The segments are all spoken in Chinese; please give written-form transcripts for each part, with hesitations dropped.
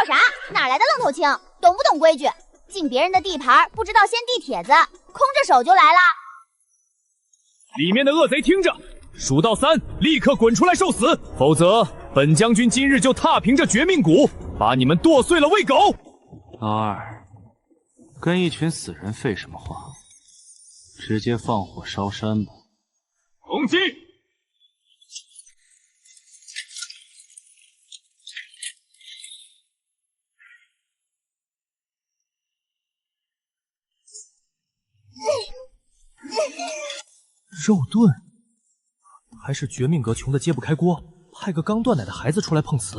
吵啥？哪来的愣头青？懂不懂规矩？进别人的地盘不知道先递帖子，空着手就来了。里面的恶贼听着，数到3，立刻滚出来受死，否则本将军今日就踏平这绝命谷，把你们剁碎了喂狗。老二，跟一群死人废什么话？直接放火烧山吧。攻击！肉盾，还是绝命阁穷的揭不开锅，派个刚断奶的孩子出来碰瓷。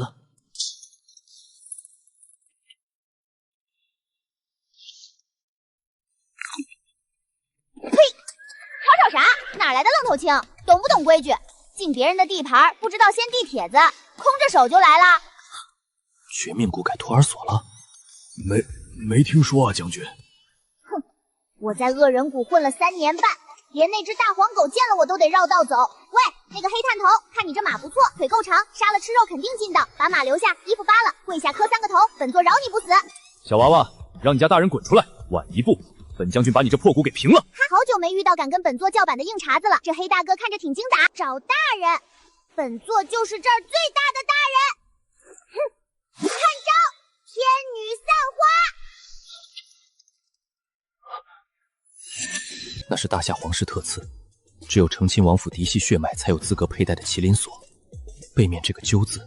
呸！吵啥？哪来的愣头青？懂不懂规矩？进别人的地盘不知道先递帖子，空着手就来了。绝命谷改托儿所了？没听说啊，将军。哼，我在恶人谷混了3年半。连那只大黄狗见了我都得绕道走。喂，那个黑炭头，看你这马不错，腿够长，杀了吃肉肯定劲道。把马留下，衣服扒了，跪下磕3个头，本座饶你不死。小娃娃，让你家大人滚出来，晚一步，本将军把你这破谷给平了。好久没遇到敢跟本座叫板的硬茬子了，这黑大哥看着挺精打。找大人，本座就是这儿最大的大人。哼，看招，天女散花。那是大夏皇室特赐，只有成亲王府嫡系血脉才有资格佩戴的麒麟锁。背面这个鸠字，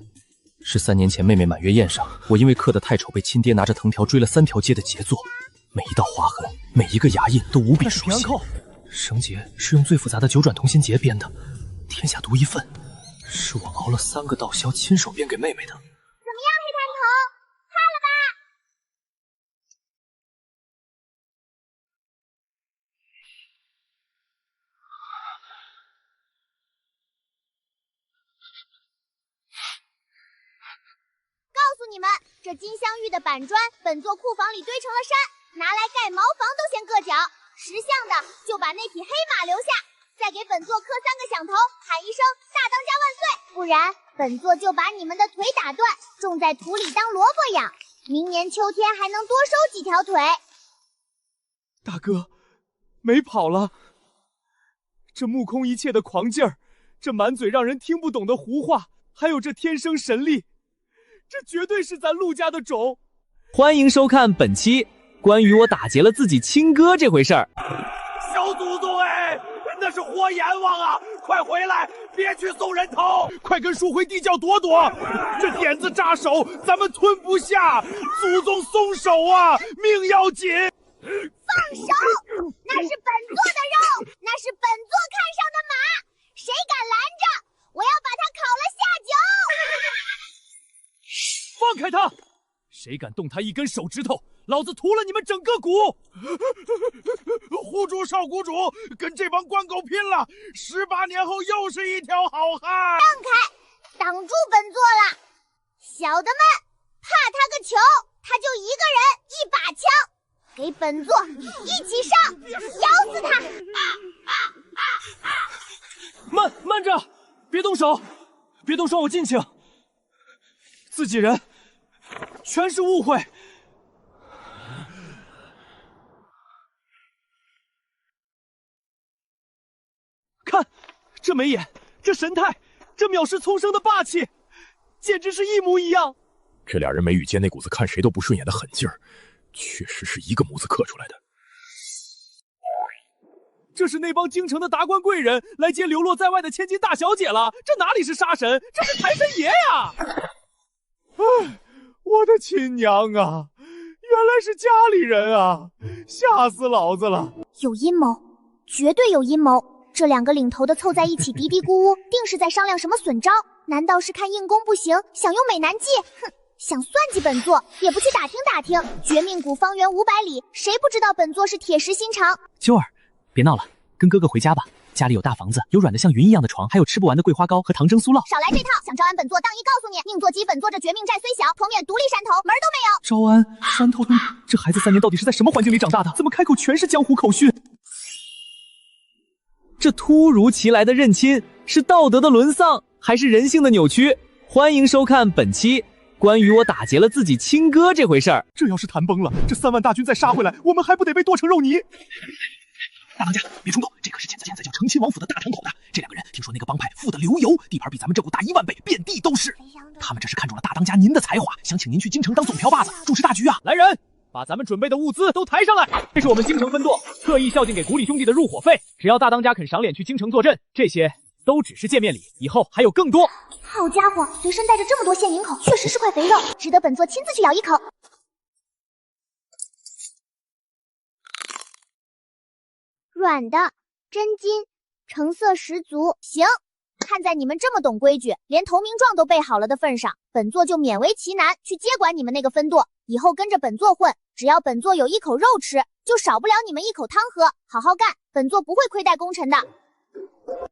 是3年前妹妹满月宴上，我因为刻得太丑，被亲爹拿着藤条追了3条街的杰作。每一道划痕，每一个牙印都无比熟悉。绳结是用最复杂的9转同心结编的，天下独一份，是我熬了3个道宵亲手编给妹妹的。怎么样，黑炭头，怕了吧？告诉你们，这金镶玉的板砖，本座库房里堆成了山，拿来盖茅房都嫌硌脚。识相的就把那匹黑马留下，再给本座磕3个响头，喊一声大当家万岁，不然本座就把你们的腿打断，种在土里当萝卜养，明年秋天还能多收几条腿。大哥，没跑了。这目空一切的狂劲儿，这满嘴让人听不懂的胡话，还有这天生神力，这绝对是咱陆家的种。欢迎收看本期关于我打劫了自己亲哥这回事儿。小祖宗哎，那是活阎王啊！快回来，别去送人头，快跟蜀回地窖躲躲。这点子扎手，咱们吞不下。祖宗松手啊，命要紧。放手！那是本座的肉，那是本座看上的马，谁敢拦着，我要把他烤了下酒！放开他！谁敢动他一根手指头，老子屠了你们整个谷！胡主少谷主跟这帮官狗拼了，18年后又是一条好汉。让开，挡住本座了！小的们，怕他个球！他就一个人一把枪，给本座一起上，咬死他！慢着，别动手，别动伤我近亲。自己人，全是误会。看，这眉眼，这神态，这藐视丛生的霸气，简直是一模一样。这俩人眉宇间那股子看谁都不顺眼的狠劲儿，确实是一个模子刻出来的。这是那帮京城的达官贵人来接流落在外的千金大小姐了，这哪里是杀神，这是财神爷呀！哎，我的亲娘啊，原来是家里人啊，吓死老子了！有阴谋，绝对有阴谋。这2个领头的凑在一起嘀嘀咕咕，定是在商量什么损招。难道是看硬攻不行，想用美男计？哼！想算计本座，也不去打听打听。绝命谷方圆500里，谁不知道本座是铁石心肠？秋儿，别闹了，跟哥哥回家吧。家里有大房子，有软的像云一样的床，还有吃不完的桂花糕和糖蒸酥酪。少来这套！想招安本座，当一告诉你，宁做鸡本座这绝命寨虽小，同免独立山头，门都没有。招安山头村，这孩子3年到底是在什么环境里长大的？怎么开口全是江湖口训？这突如其来的认亲，是道德的沦丧，还是人性的扭曲？欢迎收看本期关于我打劫了自己亲哥这回事儿。这要是谈崩了，这3万大军再杀回来，我们还不得被剁成肉泥？大当家，别冲动，这可是现在叫成亲王府的大堂口的。这2个人听说那个帮派富得流油，地盘比咱们这股大1万倍，遍地都是。他们这是看中了大当家您的才华，想请您去京城当总瓢把子，主持大局啊！来人，把咱们准备的物资都抬上来。这是我们京城分舵特意孝敬给古里兄弟的入伙费，只要大当家肯赏脸去京城坐镇，这些都只是见面礼，以后还有更多。好家伙，随身带着这么多现银口，确实是块肥肉，值得本座亲自去咬一口。软的，真金，成色十足。行，看在你们这么懂规矩，连投名状都备好了的份上，本座就勉为其难去接管你们那个分舵。以后跟着本座混，只要本座有一口肉吃，就少不了你们一口汤喝。好好干，本座不会亏待功臣的。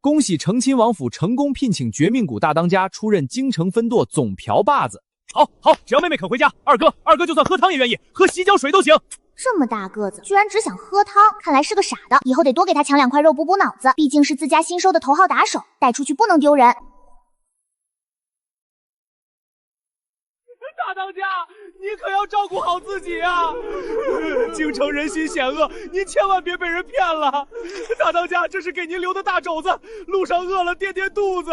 恭喜成亲王府成功聘请绝命谷大当家出任京城分舵总瓢把子。好，只要妹妹肯回家，二哥就算喝汤也愿意，喝洗脚水都行。这么大个子，居然只想喝汤，看来是个傻的。以后得多给他抢2块肉补补脑子，毕竟是自家新收的头号打手，带出去不能丢人。大当家，你可要照顾好自己啊！京城人心险恶，您千万别被人骗了。大当家，这是给您留的大肘子，路上饿了垫肚子。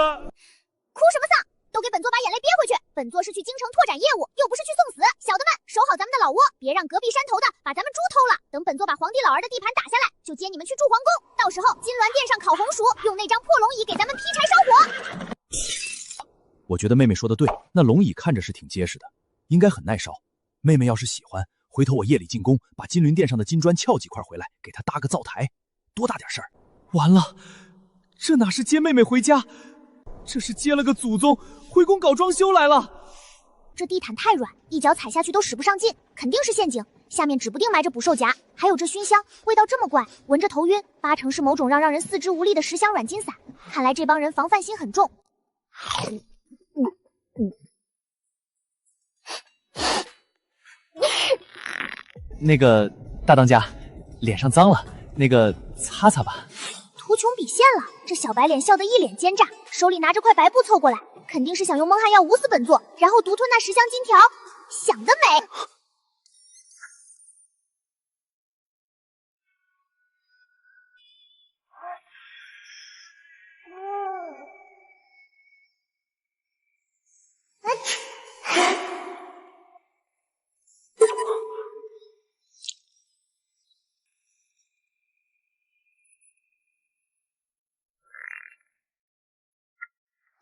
哭什么丧？都给本座把眼泪憋回去！本座是去京城拓展业务，又不是去送死。小的们，守好咱们的老窝，别让隔壁山头的把咱们猪偷了。等本座把皇帝老儿的地盘打下来，就接你们去住皇宫。到时候金銮殿上烤红薯，用那张破龙椅给咱们劈柴烧火。我觉得妹妹说的对，那龙椅看着是挺结实的，应该很耐烧。妹妹要是喜欢，回头我夜里进宫，把金銮殿上的金砖撬几块回来，给她搭个灶台，多大点事儿。完了，这哪是接妹妹回家，这是接了个祖宗回宫搞装修来了。这地毯太软，一脚踩下去都使不上劲，肯定是陷阱，下面指不定埋着捕兽夹。还有这熏香，味道这么怪，闻着头晕，8成是某种让人四肢无力的10香软筋散。看来这帮人防范心很重。那个大当家，脸上脏了，那个擦擦吧。图穷匕现了，这小白脸笑得一脸奸诈，手里拿着块白布凑过来，肯定是想用蒙汗药捂死本座，然后独吞那10香金条。想得美！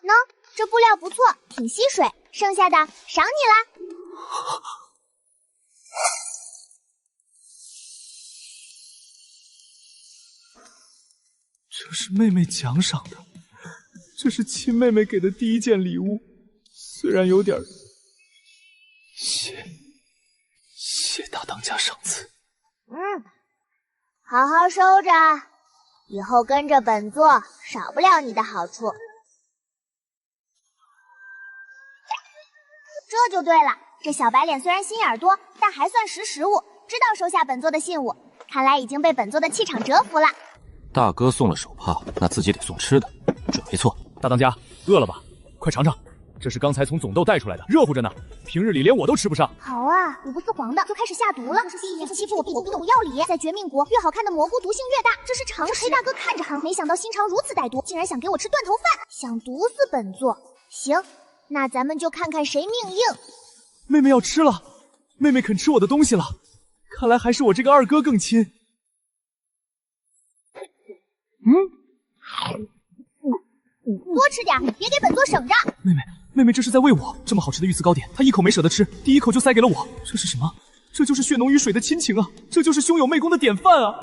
喏，这布料不错，挺吸水，剩下的赏你啦。这是妹妹奖赏的，这是亲妹妹给的第1件礼物，虽然有点……谢大当家赏赐。好好收着，以后跟着本座，少不了你的好处。这就对了，这小白脸虽然心眼多，但还算识时务，知道收下本座的信物，看来已经被本座的气场折服了。大哥送了手帕，那自己得送吃的，准没错。大当家，饿了吧？快尝尝，这是刚才从总斗带出来的，热乎着呢。平日里连我都吃不上。好啊，五不四黄的就开始下毒了。第一年欺负我不懂药理，在绝命国越好看的蘑菇毒性越大，这是常识。黑大哥看着憨，没想到心肠如此歹毒，竟然想给我吃断头饭，想毒死本座。行，那咱们就看看谁命硬。妹妹要吃了，妹妹肯吃我的东西了，看来还是我这个二哥更亲。多吃点，别给本座省着。妹妹这是在喂我，这么好吃的御赐糕点，她一口没舍得吃，第一口就塞给了我。这是什么？这就是血浓于水的亲情啊！这就是兄友妹恭的典范啊！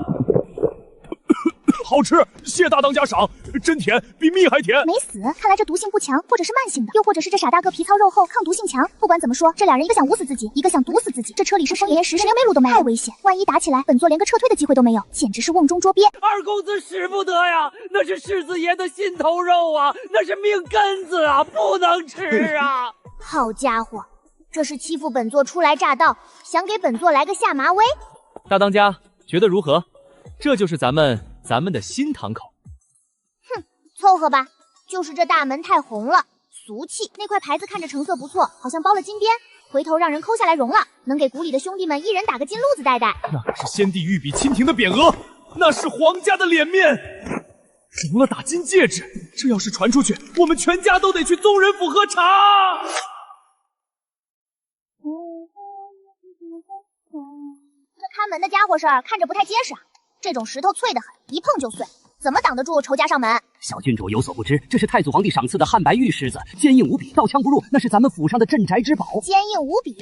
好吃，谢大当家赏，真甜，比蜜还甜。没死，看来这毒性不强，或者是慢性的，又或者是这傻大个皮糙肉厚，抗毒性强。不管怎么说，这2人一个想捂死自己，一个想毒死自己。这车里是风炎石，连梅鲁都没有，太危险！万一打起来，本座连个撤退的机会都没有，简直是瓮中捉鳖。二公子使不得呀，那是世子爷的心头肉啊，那是命根子啊，不能吃啊！好家伙，这是欺负本座初来乍到，想给本座来个下马威。大当家觉得如何？这就是咱们的新堂口。凑合吧，就是这大门太红了，俗气！那块牌子看着成色不错，好像包了金边，回头让人抠下来熔了，能给谷里的兄弟们一人打个金路子戴戴。那可是先帝御笔钦廷的匾额，那是皇家的脸面。熔了打金戒指，这要是传出去，我们全家都得去宗人府喝茶。这看门的家伙事儿看着不太结实啊，这种石头脆得很，一碰就碎，怎么挡得住仇家上门？小郡主有所不知，这是太祖皇帝赏赐的汉白玉狮子，坚硬无比，刀枪不入，那是咱们府上的镇宅之宝。坚硬无比。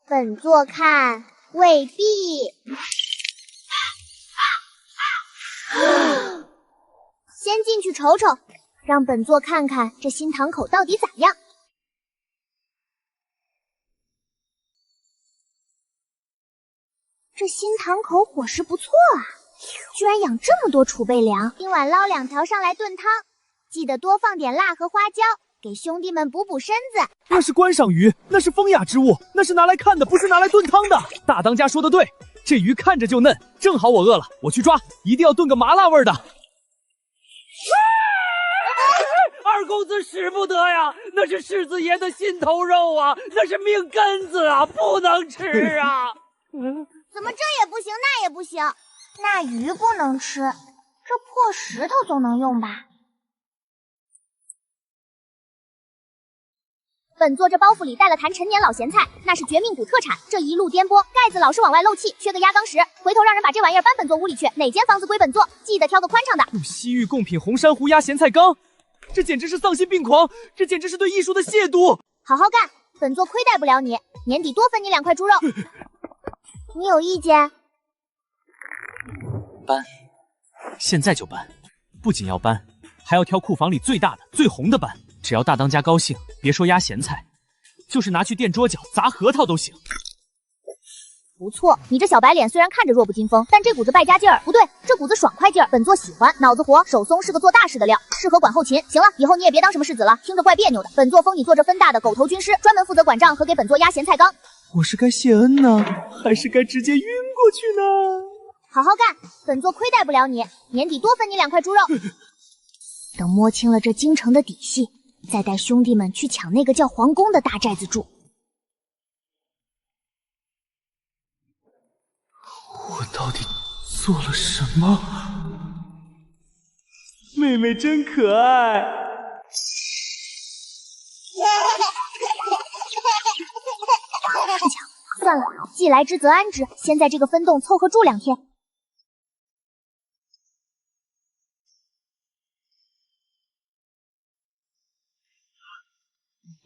本座看未必。先进去瞅瞅，让本座看看这新堂口到底咋样。这新堂口伙食不错啊，居然养这么多储备粮。今晚捞2条上来炖汤，记得多放点辣和花椒，给兄弟们补补身子。那是观赏鱼，那是风雅之物，那是拿来看的，不是拿来炖汤的。大当家说的对，这鱼看着就嫩，正好我饿了，我去抓，一定要炖个麻辣味的。二公子使不得呀，那是世子爷的心头肉啊，那是命根子啊，不能吃啊！怎么这也不行，那也不行？那鱼不能吃，这破石头总能用吧？本座这包袱里带了坛陈年老咸菜，那是绝命谷特产。这一路颠簸，盖子老是往外漏气，缺个压缸石。回头让人把这玩意儿搬本座屋里去，哪间房子归本座？记得挑个宽敞的。用西域贡品红珊瑚压咸菜缸，这简直是丧心病狂，这简直是对艺术的亵渎！好好干，本座亏待不了你，年底多分你2块猪肉。你有意见？搬，现在就搬！不仅要搬，还要挑库房里最大的、最红的搬。只要大当家高兴，别说压咸菜，就是拿去垫桌角、砸核桃都行。不错，你这小白脸虽然看着弱不禁风，但这股子败家劲儿不对，这股子爽快劲儿，本座喜欢。脑子活，手松，是个做大事的料，适合管后勤。行了，以后你也别当什么世子了，听着怪别扭的。本座封你做这分大的狗头军师，专门负责管账和给本座压咸菜缸。我是该谢恩呢，还是该直接晕过去呢？好好干，本座亏待不了你，年底多分你2块猪肉。等摸清了这京城的底细，再带兄弟们去抢那个叫皇宫的大寨子住。我到底做了什么？妹妹真可爱。不抢，算了，既来之则安之，先在这个分洞凑合住2天。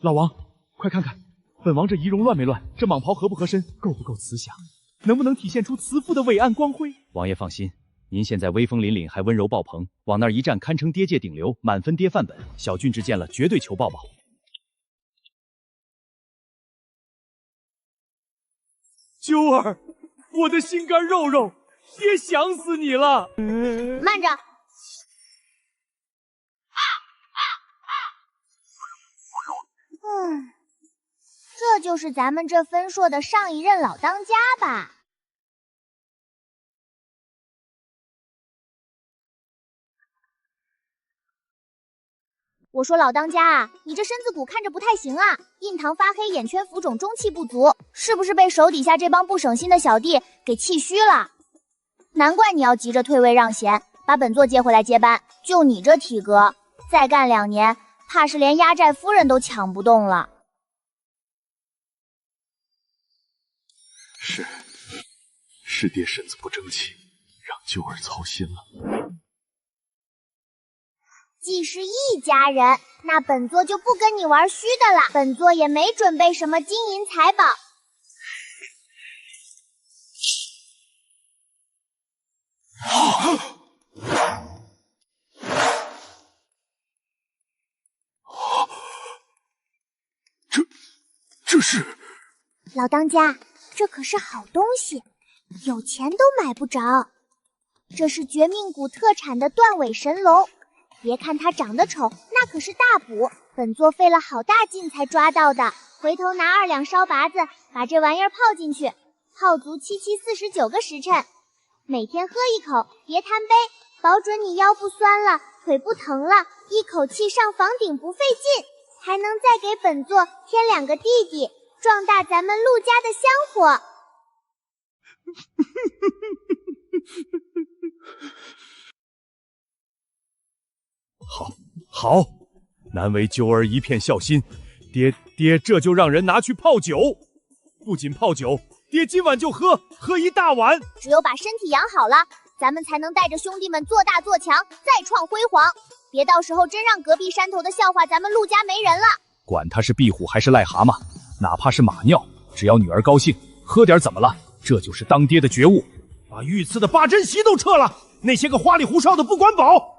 老王，快看看，本王这仪容乱没乱？这蟒袍合不合身？够不够慈祥？能不能体现出慈父的伟岸光辉？王爷放心，您现在威风凛凛，还温柔爆棚，往那儿一站，堪称爹界顶流，满分爹范本。小郡之见了，绝对求抱抱。啾儿，我的心肝肉肉，爹想死你了！慢着。这就是咱们这分硕的上一任老当家吧？我说老当家啊，你这身子骨看着不太行啊，印堂发黑，眼圈浮肿，中气不足，是不是被手底下这帮不省心的小弟给气虚了？难怪你要急着退位让贤，把本座接回来接班。就你这体格，再干2年，怕是连压寨夫人都抢不动了。是爹身子不争气，让啾儿操心了。既是一家人，那本座就不跟你玩虚的了。本座也没准备什么金银财宝。这是老当家，这可是好东西，有钱都买不着。这是绝命谷特产的断尾神龙，别看它长得丑，那可是大补，本座费了好大劲才抓到的。回头拿2两烧拔子，把这玩意儿泡进去，泡足749个时辰，每天喝一口，别贪杯，保准你腰不酸了，腿不疼了，一口气上房顶不费劲，还能再给本座添2个弟弟，壮大咱们陆家的香火。好，难为九儿一片孝心，爹这就让人拿去泡酒。不仅泡酒，爹今晚就喝一大碗。只有把身体养好了，咱们才能带着兄弟们做大做强，再创辉煌。别到时候真让隔壁山头的笑话咱们陆家没人了。管他是壁虎还是癞蛤蟆，哪怕是马尿，只要女儿高兴，喝点怎么了？这就是当爹的觉悟。把御赐的八珍席都撤了，那些个花里胡哨的不管饱。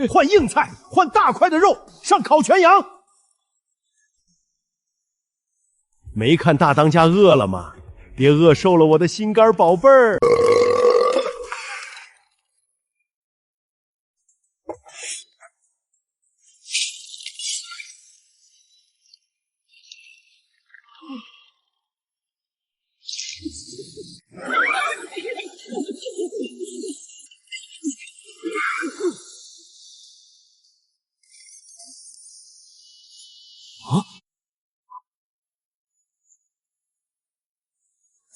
换硬菜，换大块的肉，上烤全羊。没看大当家饿了吗？爹饿瘦了我的心肝宝贝儿。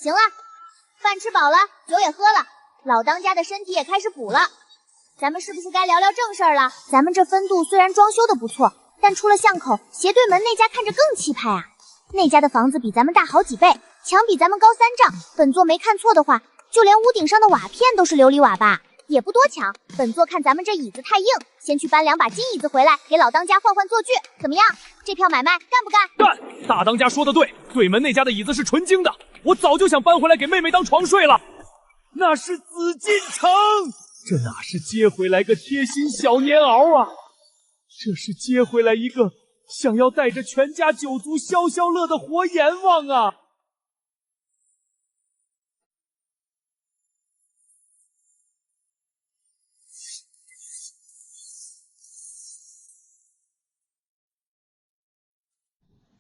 行了，饭吃饱了，酒也喝了，老当家的身体也开始补了，咱们是不是该聊聊正事儿了？咱们这分渡虽然装修的不错，但出了巷口，斜对门那家看着更气派啊。那家的房子比咱们大好几倍，墙比咱们高3丈，本座没看错的话，就连屋顶上的瓦片都是琉璃瓦吧。也不多抢，本座看咱们这椅子太硬，先去搬2把金椅子回来，给老当家换换坐具，怎么样？这票买卖干不干？干！大当家说的对，对门那家的椅子是纯金的，我早就想搬回来给妹妹当床睡了。那是紫禁城，这哪是接回来个贴心小棉袄啊，这是接回来一个想要带着全家九族消消乐的活阎王啊！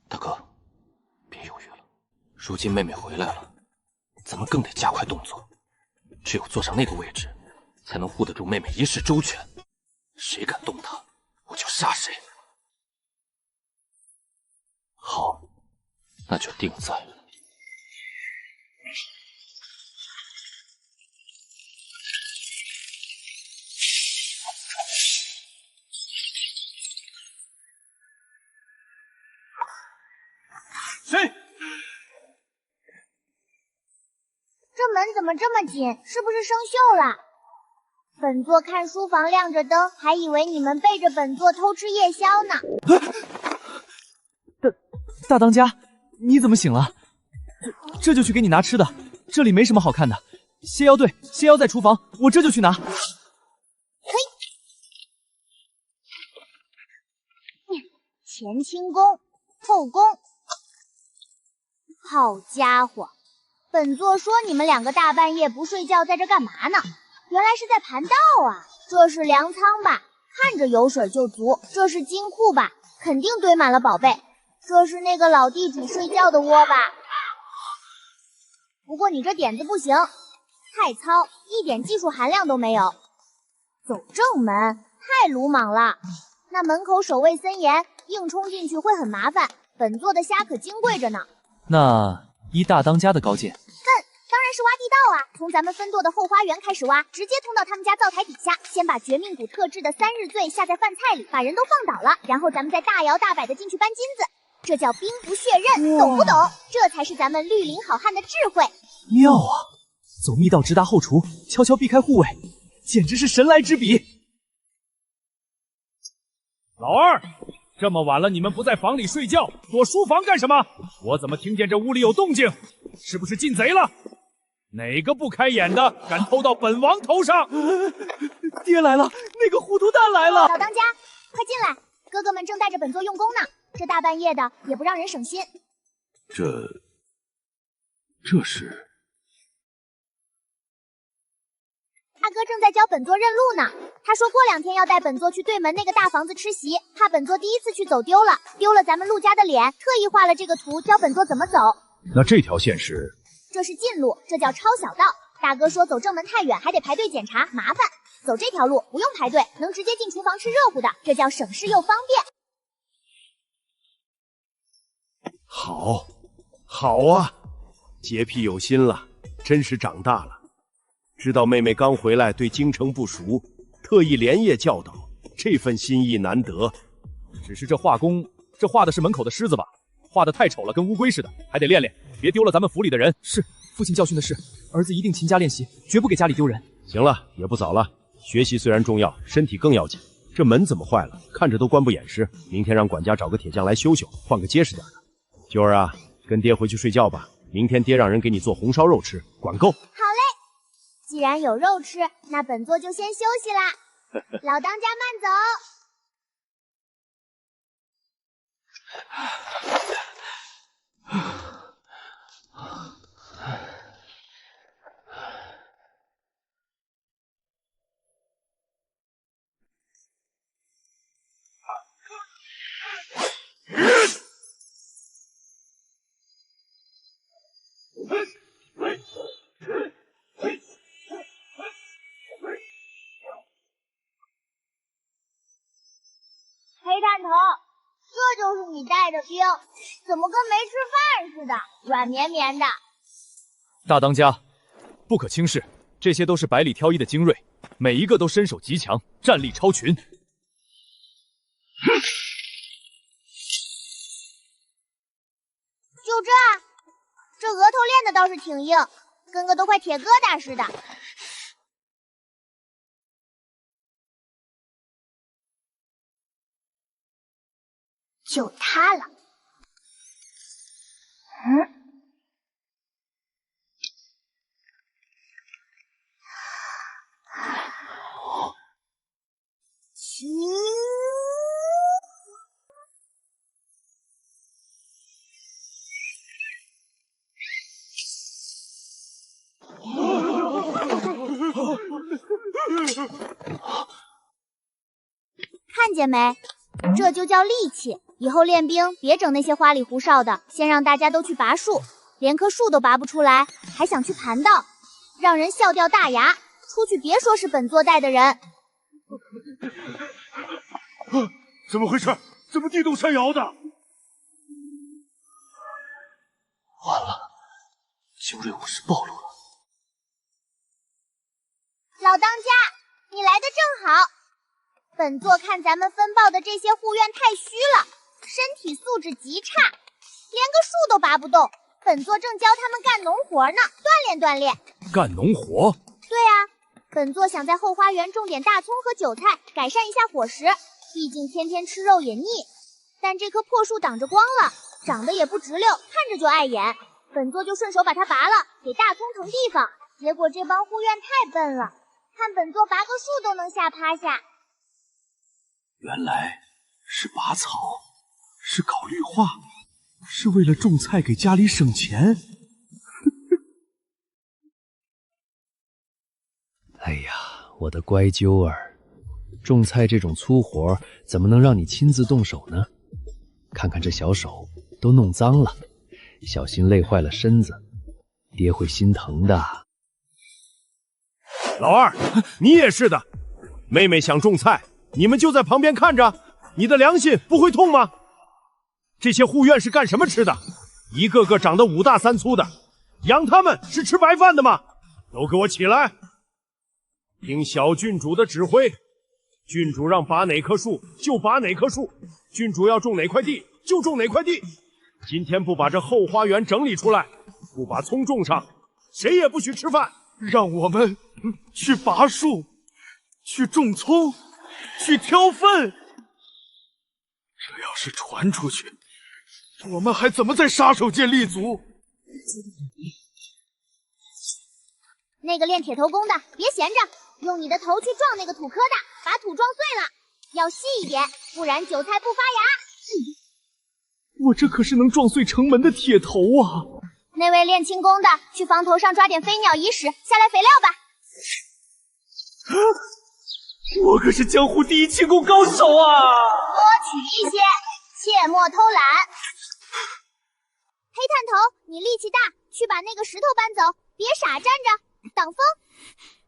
大哥，别犹豫了，如今妹妹回来了，咱们更得加快动作。只有坐上那个位置，才能护得住妹妹一世周全。谁敢动她，我就杀谁。好，那就定在谁？这门怎么这么紧？是不是生锈了？本座看书房亮着灯，还以为你们背着本座偷吃夜宵呢。大当家，你怎么醒了？这就去给你拿吃的，这里没什么好看的。蝎妖对，蝎妖在厨房，我这就去拿。嘿，前清宫，后宫。好家伙，本座说你们2个大半夜不睡觉在这干嘛呢？原来是在盘道啊！这是粮仓吧？看着有水就足。这是金库吧？肯定堆满了宝贝。这是那个老地主睡觉的窝吧？不过你这点子不行，太糙，一点技术含量都没有。走正门，太鲁莽了。那门口守卫森严，硬冲进去会很麻烦。本座的虾可金贵着呢。那依大当家的高见，当然是挖地道啊！从咱们分舵的后花园开始挖，直接通到他们家灶台底下。先把绝命谷特制的3日醉下在饭菜里，把人都放倒了，然后咱们再大摇大摆的进去搬金子，这叫兵不血刃，懂不懂？这才是咱们绿林好汉的智慧。妙啊！走密道直达后厨，悄悄避开护卫，简直是神来之笔。老二，这么晚了你们不在房里睡觉，躲书房干什么？我怎么听见这屋里有动静？是不是进贼了？哪个不开眼的敢偷到本王头上？爹来了，那个糊涂蛋来了！老当家，快进来，哥哥们正带着本座用功呢。这大半夜的也不让人省心。这是大哥正在教本座认路呢。他说过2天要带本座去对门那个大房子吃席，怕本座第一次去走丢了咱们陆家的脸，特意画了这个图教本座怎么走。那这条线是？这是近路，这叫抄小道。大哥说走正门太远，还得排队检查，麻烦，走这条路不用排队，能直接进厨房吃热乎的，这叫省事又方便。好，好啊，洁癖有心了，真是长大了。知道妹妹刚回来，对京城不熟，特意连夜教导，这份心意难得。只是这画工，这画的是门口的狮子吧？画的太丑了，跟乌龟似的，还得练练，别丢了咱们府里的人。是，父亲教训的是，儿子一定勤加练习，绝不给家里丢人。行了，也不早了，学习虽然重要，身体更要紧。这门怎么坏了？看着都关不严实。明天让管家找个铁匠来修修，换个结实点的。九儿啊，跟爹回去睡觉吧。明天爹让人给你做红烧肉吃，管够。好嘞，既然有肉吃，那本座就先休息啦。老当家慢走。黑探头，这就是你带的冰，怎么跟没吃饭似的，软绵绵的。大当家，不可轻视，这些都是百里挑一的精锐，每一个都身手极强，战力超群。就这额头练的倒是挺硬，跟个都快铁疙瘩似的。就它了。看见没？这就叫力气。以后练兵别整那些花里胡哨的，先让大家都去拔树，连棵树都拔不出来，还想去盘道，让人笑掉大牙。出去别说是本座带的人。怎么回事？怎么地动山摇的？完了，精锐武士暴露了。老当家，你来的正好。本座看咱们分报的这些护院太虚了，身体素质极差，连个树都拔不动。本座正教他们干农活呢，锻炼锻炼。干农活？对啊，本座想在后花园种点大葱和韭菜，改善一下伙食。毕竟天天吃肉也腻。但这棵破树挡着光了，长得也不直溜，看着就碍眼。本座就顺手把它拔了，给大葱腾地方。结果这帮护院太笨了，看本座拔个树都能吓趴下。原来是拔草，是搞绿化，是为了种菜给家里省钱。哎呀，我的乖揪儿，种菜这种粗活怎么能让你亲自动手呢？看看这小手都弄脏了，小心累坏了身子，爹会心疼的。老二，你也是的，妹妹想种菜，你们就在旁边看着，你的良心不会痛吗？这些护院是干什么吃的？一个个长得5大3粗的，养他们是吃白饭的吗？都给我起来！听小郡主的指挥，郡主让拔哪棵树就拔哪棵树，郡主要种哪块地就种哪块地。今天不把这后花园整理出来，不把葱种上，谁也不许吃饭。让我们去拔树，去种葱，去挑粪。这要是传出去，我们还怎么在杀手界立足？那个练铁头功的，别闲着，用你的头去撞那个土疙瘩，把土撞碎了。要细一点，不然韭菜不发芽。我这可是能撞碎城门的铁头啊！那位练轻功的，去房头上抓点飞鸟蚁屎下来肥料吧。我可是江湖第一轻功高手啊！多取一些，切莫偷懒。黑探头，你力气大，去把那个石头搬走，别傻站着，挡风。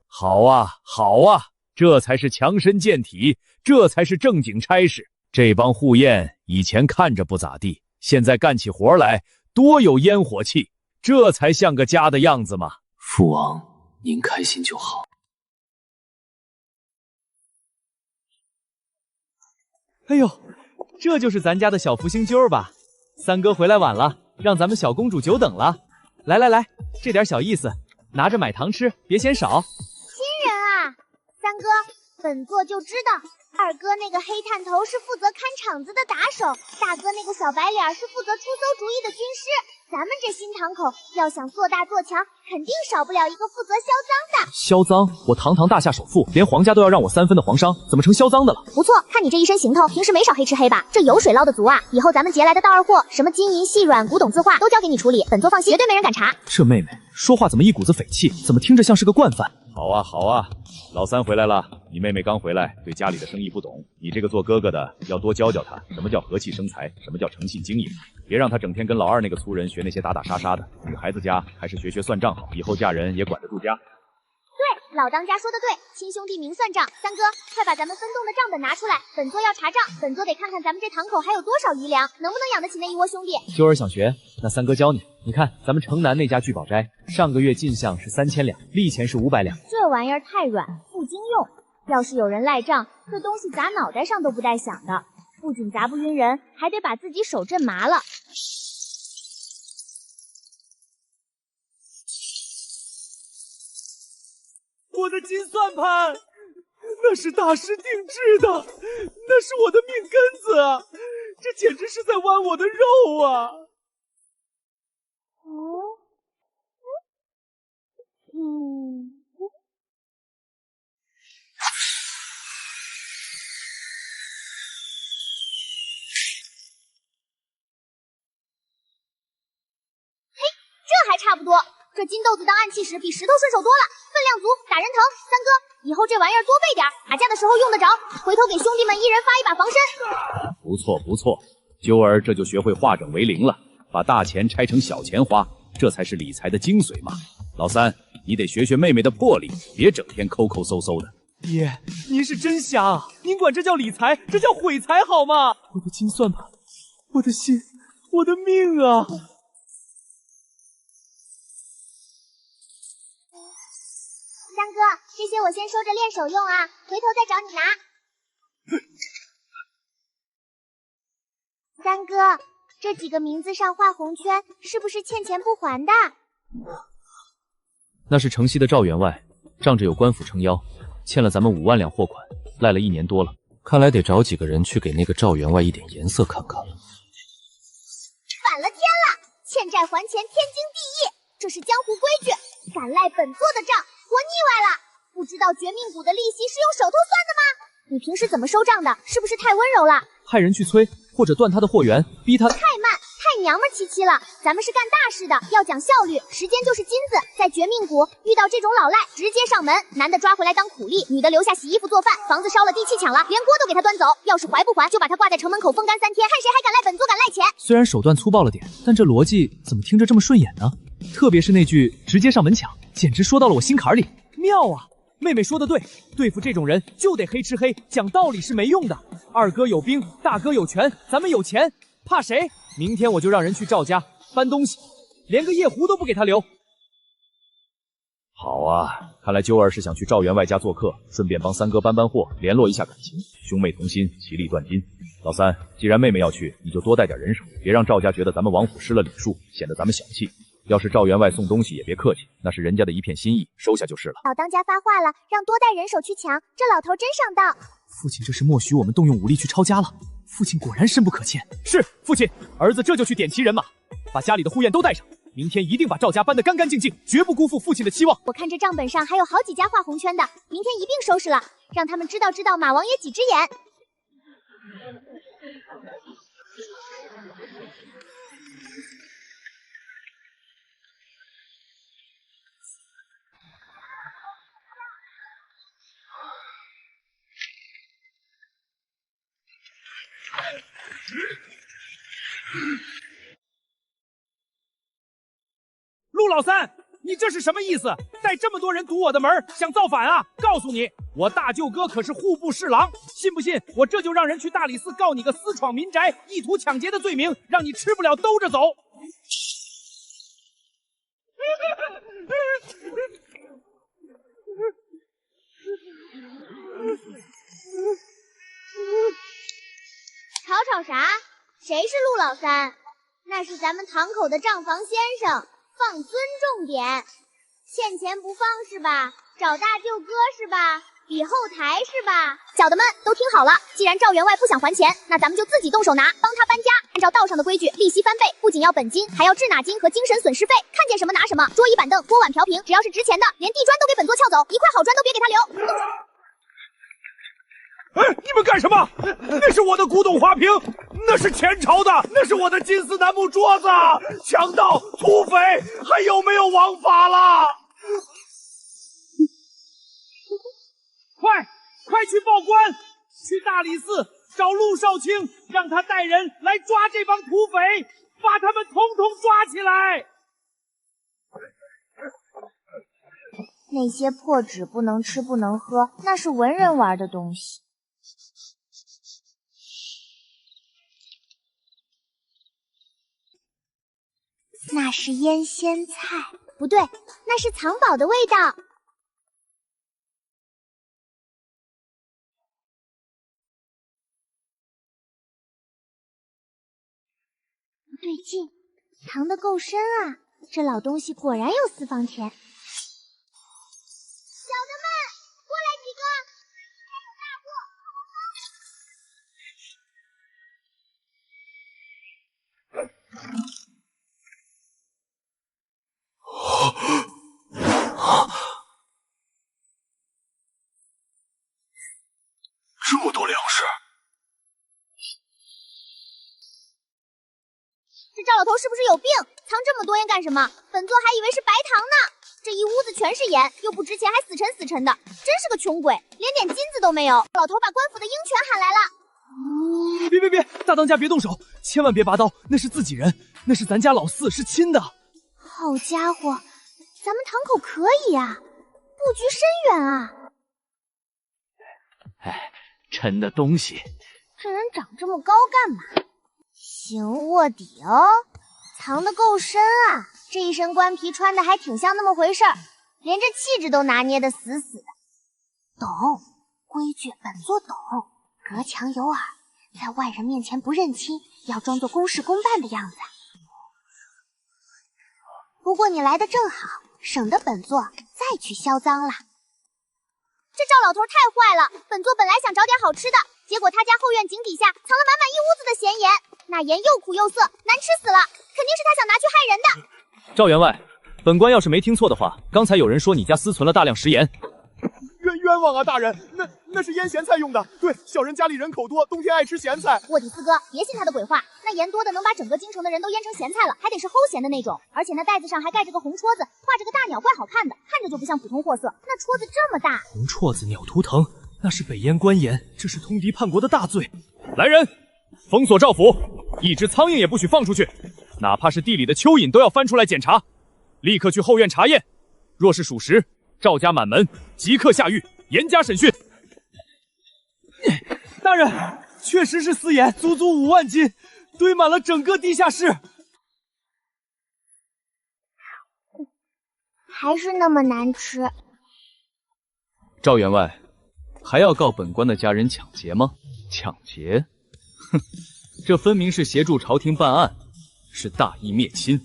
好啊，好啊，这才是强身健体，这才是正经差事。这帮护验以前看着不咋地，现在干起活来多有烟火气，这才像个家的样子嘛。父王，您开心就好。哎呦，这就是咱家的小福星揪吧？三哥回来晚了，让咱们小公主久等了。来来来，这点小意思，拿着买糖吃，别嫌少。亲人啊，三哥，本座就知道，二哥那个黑探头是负责看场子的打手，大哥那个小白脸是负责出馊主意的军师。咱们这新堂口要想做大做强，肯定少不了一个负责销赃的。销赃？我堂堂大夏首富，连皇家都要让我3分的皇商，怎么成销赃的了？不错，看你这一身行头，平时没少黑吃黑吧？这油水捞得足啊！以后咱们劫来的到二货，什么金银细软、古董字画，都交给你处理，本座放心，绝对没人敢查。这妹妹说话怎么一股子匪气？怎么听着像是个惯犯？好啊好啊，老三回来了。你妹妹刚回来，对家里的生意不懂，你这个做哥哥的要多教教她，什么叫和气生财，什么叫诚信经营。别让她整天跟老二那个粗人学那些打打杀杀的。女孩子家还是学学算账好，以后嫁人也管得住家。对，老当家说的对，亲兄弟明算账。三哥，快把咱们分栋的账本拿出来，本座要查账。本座得看看咱们这堂口还有多少余粮，能不能养得起那一窝兄弟。揪儿想学，那三哥教你。你看，咱们城南那家聚宝斋，上个月进项是3000两，利钱是500两。这玩意儿太软，不经用。要是有人赖账，这东西砸脑袋上都不带响的。不仅砸不晕人，还得把自己手震麻了。我的金算盘，那是大师定制的，那是我的命根子啊！这简直是在剜我的肉啊！这还差不多，这金豆子当暗器使比石头顺手多了，分量足，打人疼。三哥，以后这玩意儿多备点，打架的时候用得着，回头给兄弟们一人发一把防身。不错不错，揪儿这就学会化整为零了，把大钱拆成小钱花，这才是理财的精髓嘛。老三，你得学学妹妹的魄力，别整天抠抠搜搜的。爹，您是真瞎啊！您管这叫理财，这叫毁财好吗？我的金算盘，我的心，我的命啊！三哥，这些我先收着练手用啊，回头再找你拿。三哥，这几个名字上画红圈，是不是欠钱不还的？那是城西的赵员外，仗着有官府撑腰，欠了咱们5万两货款，赖了1年多了。看来得找几个人去给那个赵员外一点颜色看看了。反了天了！欠债还钱，天经地义，这是江湖规矩。敢赖本座的账，活腻歪了！不知道绝命谷的利息是用手头算的吗？你平时怎么收账的？是不是太温柔了？派人去催，或者断他的货源，逼他。太慢，太娘们戚戚了。咱们是干大事的，要讲效率，时间就是金子。在绝命谷遇到这种老赖，直接上门，男的抓回来当苦力，女的留下洗衣服做饭，房子烧了，地契抢了，连锅都给他端走。要是还不还，就把他挂在城门口风干3天，看谁还敢赖本座，敢赖钱。虽然手段粗暴了点，但这逻辑怎么听着这么顺眼呢？特别是那句直接上门抢，简直说到了我心坎里。妙啊！妹妹说的对，对付这种人就得黑吃黑，讲道理是没用的。二哥有兵，大哥有权，咱们有钱，怕谁？明天我就让人去赵家搬东西，连个夜壶都不给他留。好啊，看来揪儿是想去赵员外家做客，顺便帮三哥搬货，联络一下感情。兄妹同心，其利断金。老三，既然妹妹要去，你就多带点人手，别让赵家觉得咱们王府失了礼数，显得咱们小气。要是赵员外送东西也别客气，那是人家的一片心意，收下就是了。老当家发话了，让多带人手去抢，这老头真上道。父亲这是默许我们动用武力去抄家了，父亲果然深不可欠。是，父亲，儿子这就去点齐人马，把家里的护验都带上，明天一定把赵家搬得干干净净，绝不辜负父亲的期望。我看这账本上还有好几家画红圈的，明天一并收拾了，让他们知道马王爷几只眼。陆老三，你你这是什么意思？带这么多人堵我的门，想造反啊？告诉你，我大舅哥可是户部侍郎，信不信我这就让人去大理寺告你个私闯民宅、意图抢劫的罪名，让你吃不了兜着走。吵啥？谁是陆老三？那是咱们堂口的账房先生，放尊重点。欠钱不放是吧？找大舅哥是吧？比后台是吧？小的们都听好了，既然赵员外不想还钱，那咱们就自己动手拿，帮他搬家。按照道上的规矩，利息翻倍，不仅要本金，还要滞纳金和精神损失费。看见什么拿什么，桌椅板凳、锅碗瓢瓶，只要是值钱的，连地砖都给本座撬走，一块好砖都别给他留。哎，你们干什么？那是我的古董花瓶，那是前朝的，那是我的金丝楠木桌子。强盗、土匪，还有没有王法了？快去报官，去大理寺找陆少卿，让他带人来抓这帮土匪，把他们统统抓起来。那些破纸不能吃不能喝，那是文人玩的东西。那是腌鲜菜，不对，那是藏宝的味道。不对劲，藏得够深啊！这老东西果然有私房钱。小的们，过来几个，还有大货。这么多粮食，这赵老头是不是有病？藏这么多盐干什么？本座还以为是白糖呢。这一屋子全是盐，又不值钱，还死沉死沉的，真是个穷鬼，连点金子都没有。老头把官府的鹰犬喊来了。别，大当家别动手，千万别拔刀，那是自己人，那是咱家老四，是亲的。好家伙，咱们堂口可以啊，布局深远啊。哎，沉的东西。这人长这么高干嘛？行卧底哦，藏得够深啊！这一身官皮穿的还挺像那么回事儿，连这气质都拿捏得死死的。懂规矩，本座懂。隔墙有耳，在外人面前不认亲，要装作公事公办的样子。不过你来的正好，省得本座再去销赃了。这赵老头太坏了，本座本来想找点好吃的，结果他家后院井底下藏了满满一屋子的咸盐，那盐又苦又涩，难吃死了，肯定是他想拿去害人的。赵员外，本官要是没听错的话，刚才有人说你家私存了大量食盐。冤枉啊，大人，那是腌咸菜用的。对，小人家里人口多，冬天爱吃咸菜。卧底四哥，别信他的鬼话，那盐多的能把整个京城的人都腌成咸菜了，还得是齁咸的那种，而且那袋子上还盖着个红戳子，画着个大鸟，怪好看的，看着就不像普通货色。那戳子这么大，红戳子，鸟图腾，那是北燕官盐，这是通敌叛国的大罪。来人，封锁赵府，一只苍蝇也不许放出去，哪怕是地里的蚯蚓都要翻出来检查。立刻去后院查验，若是属实，赵家满门即刻下狱，严加审讯。大人，确实是私盐，足足5万斤，堆满了整个地下室。还是那么难吃。赵员外，还要告本官的家人抢劫吗？抢劫？哼，这分明是协助朝廷办案，是大义灭亲。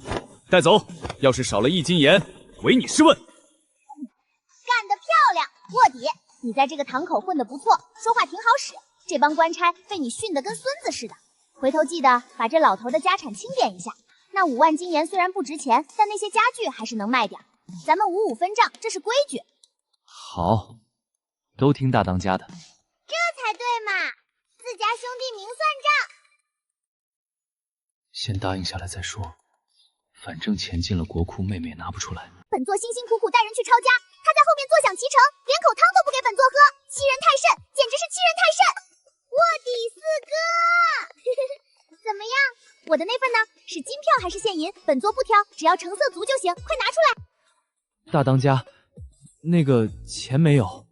带走，要是少了1斤盐，唯你是问。干得漂亮，卧底！你在这个堂口混得不错，说话挺好使。这帮官差被你训得跟孙子似的，回头记得把这老头的家产清点一下。那5万斤盐虽然不值钱，但那些家具还是能卖点。咱们5-5分账，这是规矩。好，都听大当家的。这才对嘛，自家兄弟明算账。先答应下来再说，反正钱进了国库，妹妹也拿不出来。本座辛辛苦苦带人去抄家，他在后面坐享其成，连口汤都不给本座喝，欺人太甚，简直是欺人太甚！卧底四哥，怎么样？我的那份呢？是金票还是现银？本座不挑，只要成色足就行，快拿出来！大当家，那个钱没有。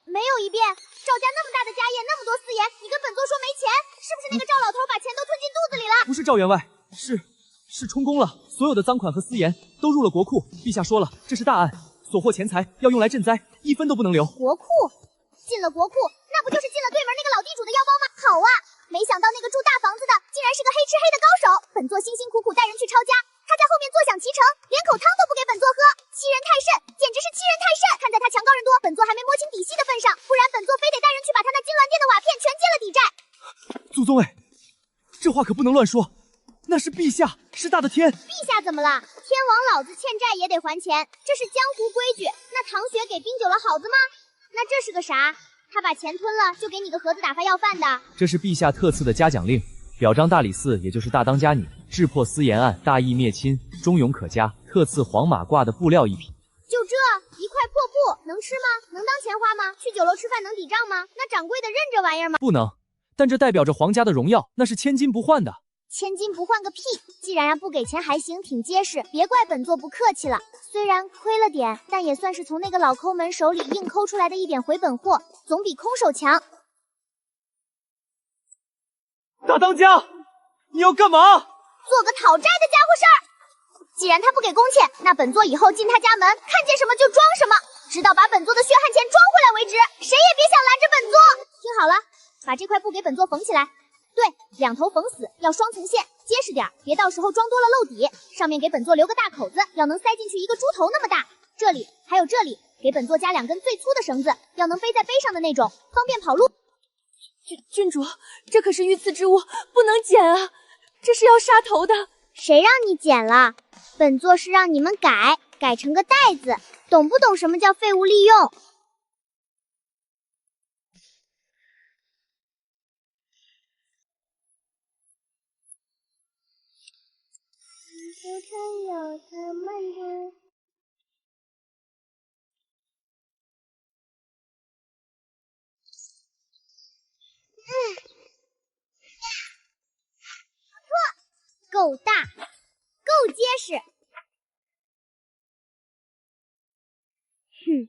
没有一遍。赵家那么大的家业，那么多私盐，你跟本座说没钱，是不是那个赵老头把钱都吞进肚子里了？不是赵员外，是充公了，所有的赃款和私盐都入了国库。陛下说了，这是大案，所获钱财要用来赈灾，一分都不能留。国库进了国库，那不就是进了对门那个老地主的腰包吗？好啊，没想到那个住大房子的竟然是个黑吃黑的高手。本座辛辛苦苦带人去抄家，他在后面坐享其成，连口汤都不给本座喝，欺人太甚，简直是欺人太甚！看在他强高人多，本座还没摸清底细的份上，不然本座非得带人去把他那金銮殿的瓦片全接了抵债。祖宗哎，这话可不能乱说，那是陛下，是大的天。陛下怎么了？天王老子欠债也得还钱，这是江湖规矩。那唐雪给冰酒了好子吗？那这是个啥？他把钱吞了，就给你个盒子打发要饭的。这是陛下特赐的嘉奖令，表彰大理寺，也就是大当家你智破私盐案，大义灭亲，忠勇可嘉，特赐黄马褂的布料一匹。就这一块破布能吃吗？能当钱花吗？去酒楼吃饭能抵账吗？那掌柜的认这玩意儿吗？不能，但这代表着皇家的荣耀，那是千金不换的。千金不换个屁！既然不给钱还行，挺结实，别怪本座不客气了。虽然亏了点，但也算是从那个老抠门手里硬抠出来的一点回本货，总比空手强。大当家，你要干嘛？做个讨债的家伙事儿。既然他不给工钱，那本座以后进他家门，看见什么就装什么，直到把本座的血汗钱装回来为止。谁也别想拦着本座。听好了，把这块布给本座缝起来。对，两头缝死，要双层线，结实点，别到时候装多了漏底。上面给本座留个大口子，要能塞进去一个猪头那么大。这里还有这里，给本座加2根最粗的绳子，要能背在背上的那种，方便跑路。郡主，这可是御赐之物，不能捡啊！这是要杀头的。谁让你捡了？本座是让你们改成个袋子，懂不懂什么叫废物利用？浮沉有它漫长。不错，够大，够结实。哼，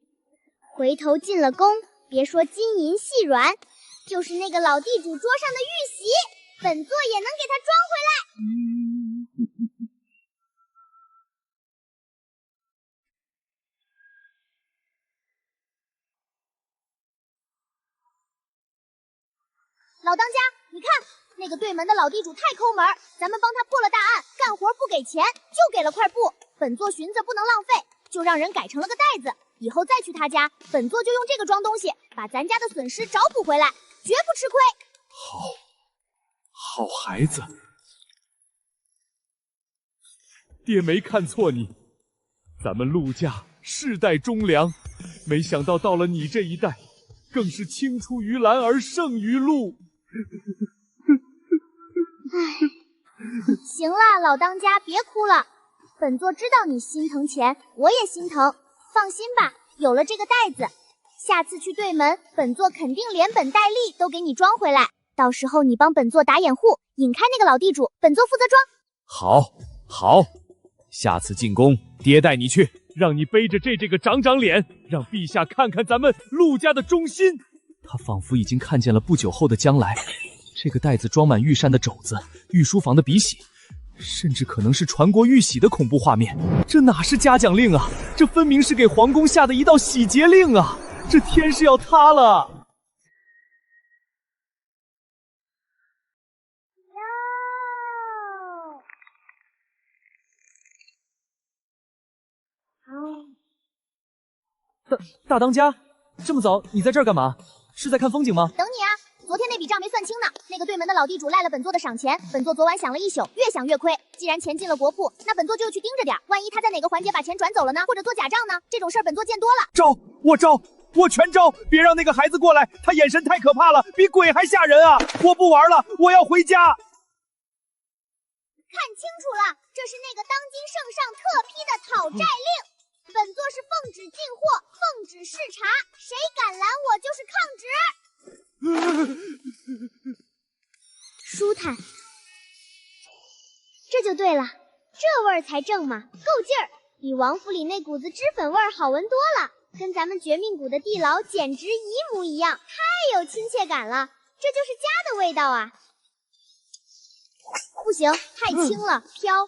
回头进了宫，别说金银细软，就是那个老地主桌上的玉玺，本座也能给他装回来。老当家，你看那个对门的老地主太抠门，咱们帮他破了大案，干活不给钱，就给了块布。本座寻思不能浪费，就让人改成了个袋子。以后再去他家，本座就用这个装东西，把咱家的损失找补回来，绝不吃亏。好孩子，爹没看错你，咱们陆家世代忠良，没想到到了你这一代，更是青出于蓝而胜于陆。行了，老当家别哭了，本座知道你心疼钱，我也心疼。放心吧，有了这个袋子，下次去对门，本座肯定连本带利都给你装回来。到时候你帮本座打掩护，引开那个老地主，本座负责装。好，下次进宫，爹带你去，让你背着这个长长脸，让陛下看看咱们陆家的忠心。他仿佛已经看见了不久后的将来，这个袋子装满御膳的肘子，御书房的笔洗，甚至可能是传国玉玺的恐怖画面。这哪是嘉奖令啊，这分明是给皇宫下的一道洗劫令啊！这天是要塌了。大当家，这么早你在这儿干嘛？是在看风景吗？等你啊！昨天那笔账没算清呢，那个对门的老地主赖了本座的赏钱，本座昨晚想了一宿，越想越亏。既然钱进了国库，那本座就去盯着点，万一他在哪个环节把钱转走了呢？或者做假账呢？这种事儿本座见多了。我全招！别让那个孩子过来，他眼神太可怕了，比鬼还吓人啊！我不玩了，我要回家。看清楚了，这是那个当今圣上特批的讨债令。本座是奉旨进货，奉旨视察，谁敢拦我就是抗旨。舒坦，这就对了，这味儿才正嘛，够劲儿。比王府里那股子脂粉味儿好闻多了，跟咱们绝命谷的地牢简直一模一样，太有亲切感了，这就是家的味道啊！不行，太轻了，飘，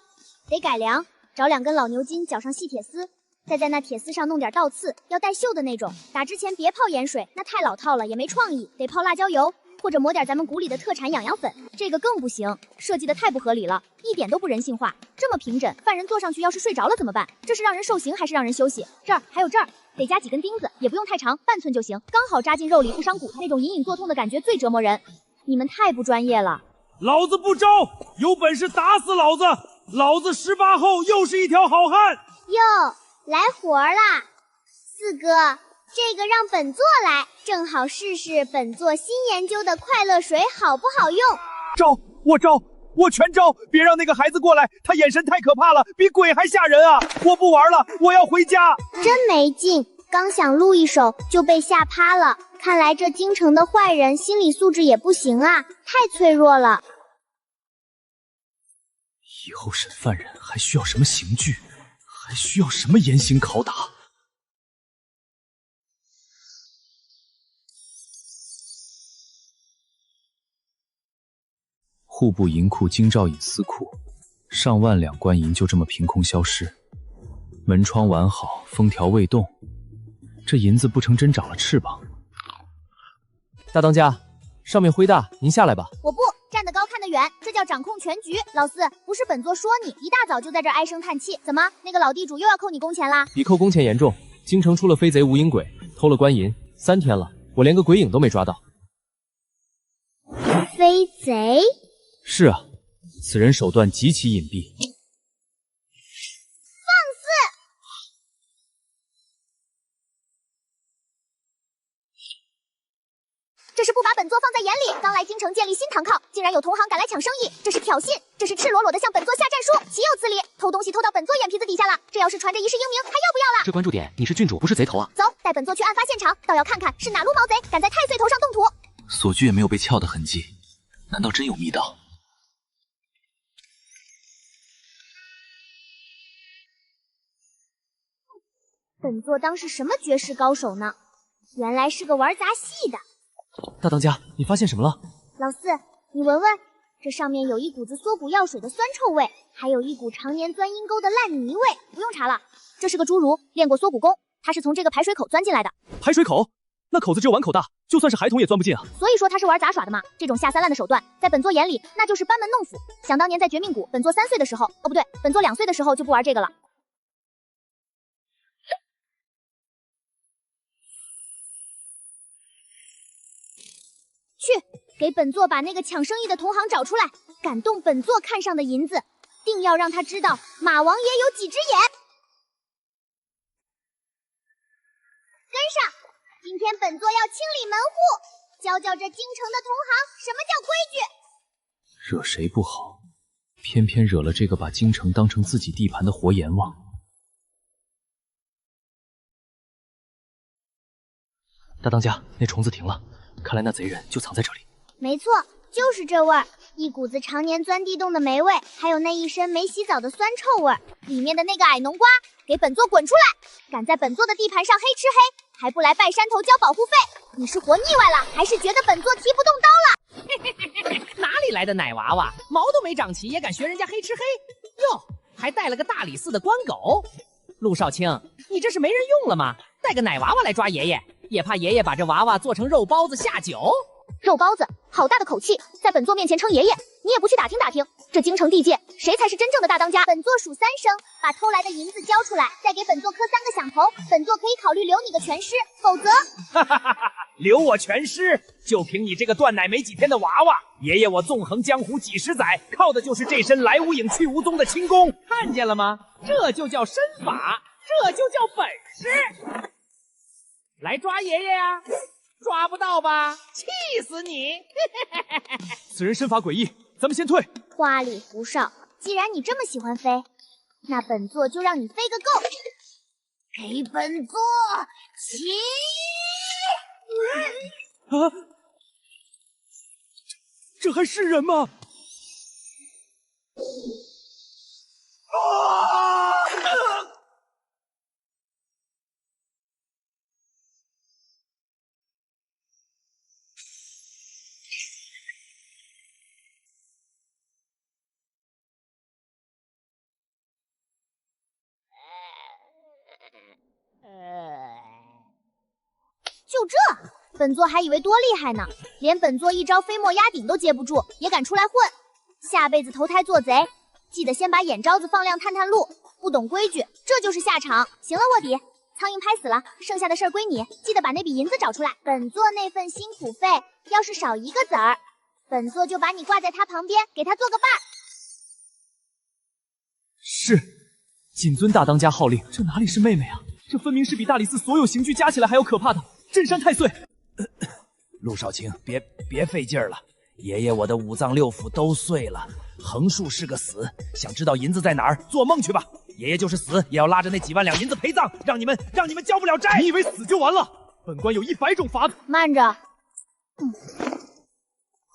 得改良，找2根老牛筋，绞上细铁丝，再在那铁丝上弄点倒刺，要带锈的那种。打之前别泡盐水，那太老套了，也没创意，得泡辣椒油。 或者抹点咱们谷里的特产痒痒粉，这个更不行，设计的太不合理了，一点都不人性化。这么平整，犯人坐上去要是睡着了怎么办？这是让人受刑还是让人休息？这儿还有这儿，得加几根钉子，也不用太长，半寸就行，刚好扎进肉里不伤骨头。那种隐隐作痛的感觉最折磨人。你们太不专业了。老子不招，有本事打死老子！老子18后又是一条好汉。哟，来活啦，四哥。 这个让本座来，正好试试本座新研究的快乐水好不好用。招，我招，我全招！别让那个孩子过来，他眼神太可怕了，比鬼还吓人啊！我不玩了，我要回家。真没劲，刚想录一首就被吓趴了。看来这京城的坏人心理素质也不行啊，太脆弱了。以后审犯人还需要什么刑具？还需要什么严刑拷打？ 户部银库京兆尹司库，上万两官银就这么凭空消失。门窗完好，封条未动，这银子不成真长了翅膀？大当家，上面灰大，您下来吧。我不，站得高看得远，这叫掌控全局。老四，不是本座说你，一大早就在这儿唉声叹气，怎么那个老地主又要扣你工钱啦？比扣工钱严重，京城出了飞贼无影鬼，偷了官银，3天了，我连个鬼影都没抓到。飞贼？ 是啊，此人手段极其隐蔽。放肆！这是不把本座放在眼里。刚来京城建立新堂靠，竟然有同行赶来抢生意，这是挑衅，这是赤裸裸的向本座下战书，岂有此理！偷东西偷到本座眼皮子底下了，这要是传着一世英名，还要不要了？这关注点，你是郡主，不是贼头啊！走，带本座去案发现场，倒要看看是哪路毛贼敢在太岁头上动土。锁具也没有被撬的痕迹，难道真有密道？ 本座当是什么绝世高手呢？原来是个玩杂戏的。大当家，你发现什么了？老四，你闻闻，这上面有一股子缩骨药水的酸臭味，还有一股常年钻阴沟的烂泥味。不用查了，这是个侏儒，练过缩骨功，他是从这个排水口钻进来的。排水口？那口子只有碗口大，就算是孩童也钻不进啊。所以说他是玩杂耍的嘛。这种下三滥的手段，在本座眼里那就是班门弄斧。想当年在绝命谷，本座3岁的时候，哦不对，本座2岁的时候就不玩这个了。 去给本座把那个抢生意的同行找出来，感动本座看上的银子，定要让他知道马王爷有几只眼。跟上，今天本座要清理门户，教教这京城的同行什么叫规矩。惹谁不好，偏偏惹了这个把京城当成自己地盘的活阎王。大当家，那虫子停了。 看来那贼人就藏在这里。没错，就是这味儿，一股子常年钻地洞的霉味，还有那一身没洗澡的酸臭味。里面的那个矮农瓜，给本座滚出来！敢在本座的地盘上黑吃黑，还不来拜山头交保护费？你是活腻歪了，还是觉得本座提不动刀了？哪里来的奶娃娃？毛都没长齐，也敢学人家黑吃黑？哟，还带了个大理寺的官狗。陆少卿，你这是没人用了吗？带个奶娃娃来抓爷爷？ 也怕爷爷把这娃娃做成肉包子下酒。肉包子，好大的口气，在本座面前称爷爷，你也不去打听打听，这京城地界谁才是真正的大当家？本座数3声，把偷来的银子交出来，再给本座磕3个响头，本座可以考虑留你个全尸，否则……留我全尸，就凭你这个断奶没几天的娃娃，爷爷我纵横江湖几十载，靠的就是这身来无影去无踪的轻功，看见了吗？这就叫身法，这就叫本事。 来抓爷爷呀！抓不到吧？气死你！此人身法诡异，咱们先退。花里胡哨，既然你这么喜欢飞，那本座就让你飞个够！给本座起！啊！这还是人吗？就这，本座还以为多厉害呢，连本座一招飞沫压顶都接不住，也敢出来混。下辈子投胎做贼，记得先把眼招子放亮探探路。不懂规矩，这就是下场。行了，卧底，苍蝇拍死了，剩下的事儿归你，记得把那笔银子找出来。本座那份辛苦费，要是少一个子儿，本座就把你挂在他旁边，给他做个伴儿。是，谨遵大当家号令。这哪里是妹妹啊？这分明是比大理寺所有刑具加起来还要可怕的镇山太岁。陆少卿，别费劲儿了，爷爷我的五脏六腑都碎了，横竖是个死。想知道银子在哪儿？做梦去吧！爷爷就是死，也要拉着那几万两银子陪葬，让你们交不了债。你以为死就完了？本官有100种法子。慢着，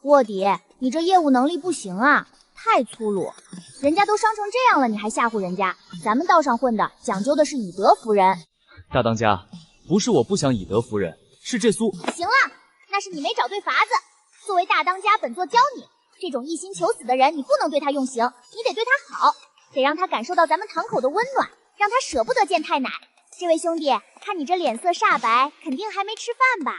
卧底，你这业务能力不行啊，太粗鲁。人家都伤成这样了，你还吓唬人家？咱们道上混的讲究的是以德服人。大当家，不是我不想以德服人，是这苏……行了，那是你没找对法子。作为大当家，本座教你，这种一心求死的人，你不能对他用刑，你得对他好，得让他感受到咱们堂口的温暖，让他舍不得见太奶。这位兄弟，看你这脸色煞白，肯定还没吃饭吧？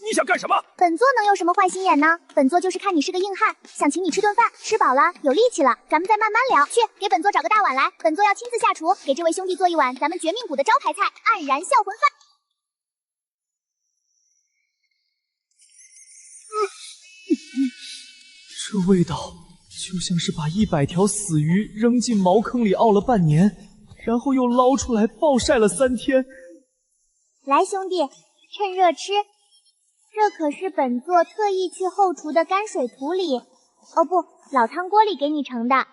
你想干什么？本座能有什么坏心眼呢？本座就是看你是个硬汉，想请你吃顿饭，吃饱了有力气了，咱们再慢慢聊。去，给本座找个大碗来，本座要亲自下厨，给这位兄弟做一碗咱们绝命谷的招牌菜——黯然销魂饭。这味道就像是把100条死鱼扔进茅坑里熬了半年，然后又捞出来暴晒了3天。来，兄弟，趁热吃。这可是本座特意去后厨的泔水土里，哦不，老汤锅里给你盛的。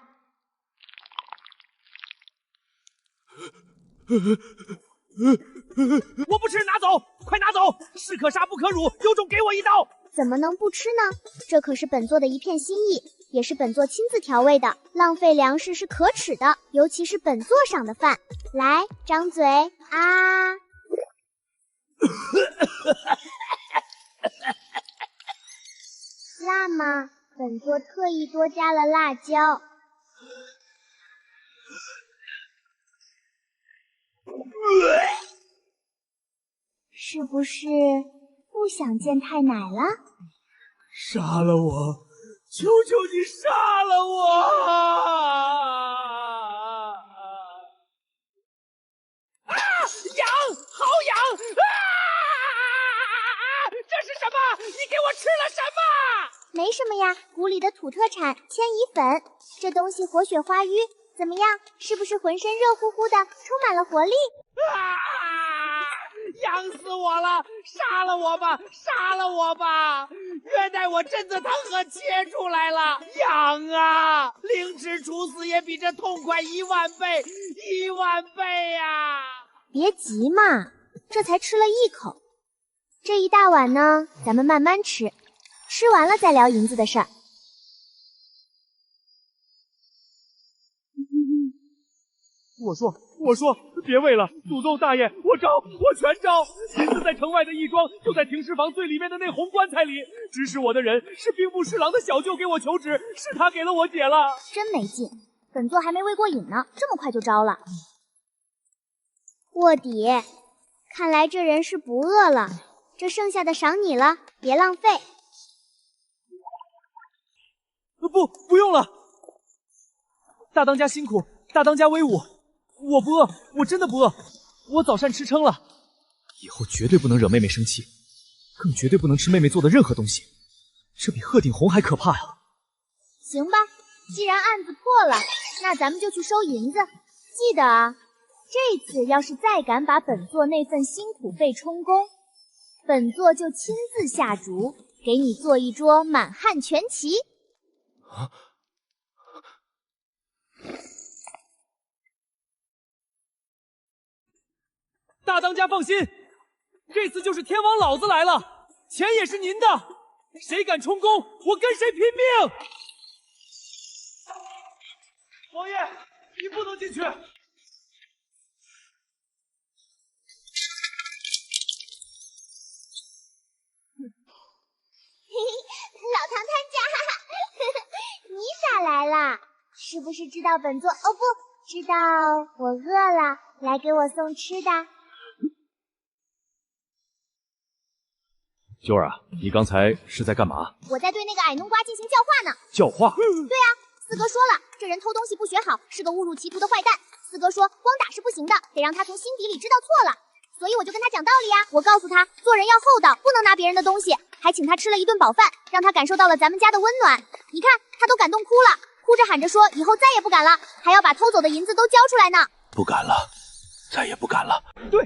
我不吃，拿走，快拿走！士可杀不可辱，有种给我一刀！怎么能不吃呢？这可是本座的一片心意，也是本座亲自调味的，浪费粮食是可耻的，尤其是本座赏的饭。来，张嘴啊！辣吗？本座特意多加了辣椒。是不是不想见太奶了？杀了我！求求你杀了我！痒，好痒！这是什么？你给我吃了什么？没什么呀，谷里的土特产千蚁粉，这东西活血化瘀，怎么样？是不是浑身热乎乎的，充满了活力？痒死我了！杀了我吧，杀了我吧！原来我镇子汤和切出来了，痒啊！凌迟处死也比这痛快10000倍，10000倍呀！别急嘛，这才吃了1口，这一大碗呢，咱们慢慢吃，吃完了再聊银子的事儿。我说，别为了祖宗大爷，我招，我全招！银子在城外的义庄，就在停尸房最里面的那红棺材里。指使我的人是兵部侍郎的小舅给我求旨，是他给了我姐了。真没劲，本座还没喂过瘾呢，这么快就招了。卧底，看来这人是不饿了，这剩下的赏你了，别浪费。不用了，大当家辛苦，大当家威武。我不饿，我真的不饿，我早膳吃撑了。以后绝对不能惹妹妹生气，更绝对不能吃妹妹做的任何东西，这比鹤顶红还可怕呀！行吧，既然案子破了，那咱们就去收银子。记得啊，这次要是再敢把本座那份辛苦费充公，本座就亲自下厨，给你做一桌满汉全席。啊！大当家放心，这次就是天王老子来了，钱也是您的，谁敢充公，我跟谁拼命！王爷，你不能进去！老唐探家，你咋来啦？是不是知道本座？哦不，知道我饿了，来给我送吃的。九儿啊，你刚才是在干嘛？我在对那个矮冬瓜进行教化呢。教化？对啊，四哥说了，这人偷东西不学好，是个误入歧途的坏蛋。四哥说，光打是不行的，得让他从心底里知道错了。所以我就跟他讲道理啊，我告诉他，做人要厚道，不能拿别人的东西，还请他吃了一顿饱饭，让他感受到了咱们家的温暖。你看，他都感动哭了，哭着喊着说以后再也不敢了，还要把偷走的银子都交出来呢。不敢了，再也不敢了。对，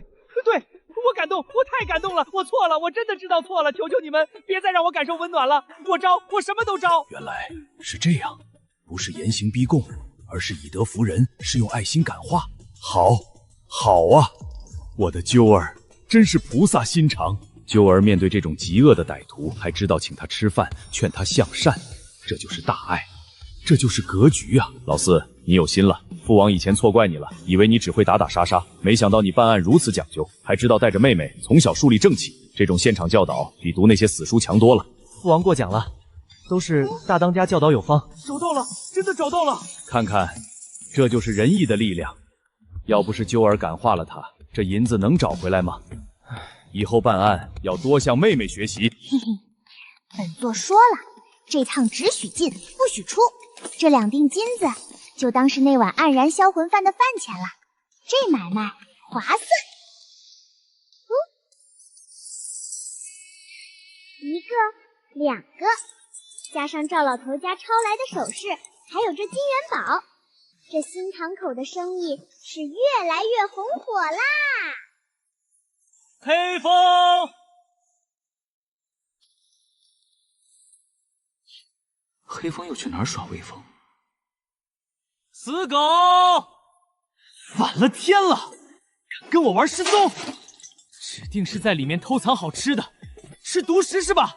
我感动，我太感动了，我错了，我真的知道错了，求求你们别再让我感受温暖了，我招，我什么都招。原来是这样，不是严刑逼供，而是以德服人，是用爱心感化。好啊，我的揪儿真是菩萨心肠。揪儿面对这种极恶的歹徒，还知道请他吃饭，劝他向善，这就是大爱，这就是格局啊！老四，你有心了。父王以前错怪你了，以为你只会打打杀杀，没想到你办案如此讲究，还知道带着妹妹从小树立正气。这种现场教导比读那些死书强多了。父王过奖了，都是大当家教导有方。找到了，真的找到了！看看，这就是仁义的力量。要不是揪儿感化了他，这银子能找回来吗？以后办案要多向妹妹学习。嘿嘿，本座说了，这趟只许进不许出，这2锭金子就当是那碗黯然销魂饭的饭钱了，这买卖划算。1个、2个，加上赵老头家抄来的首饰，还有这金元宝，这新堂口的生意是越来越红火啦！黑风，黑风又去哪儿耍威风？死狗，反了天了！敢跟我玩失踪，指定是在里面偷藏好吃的，吃独食是吧？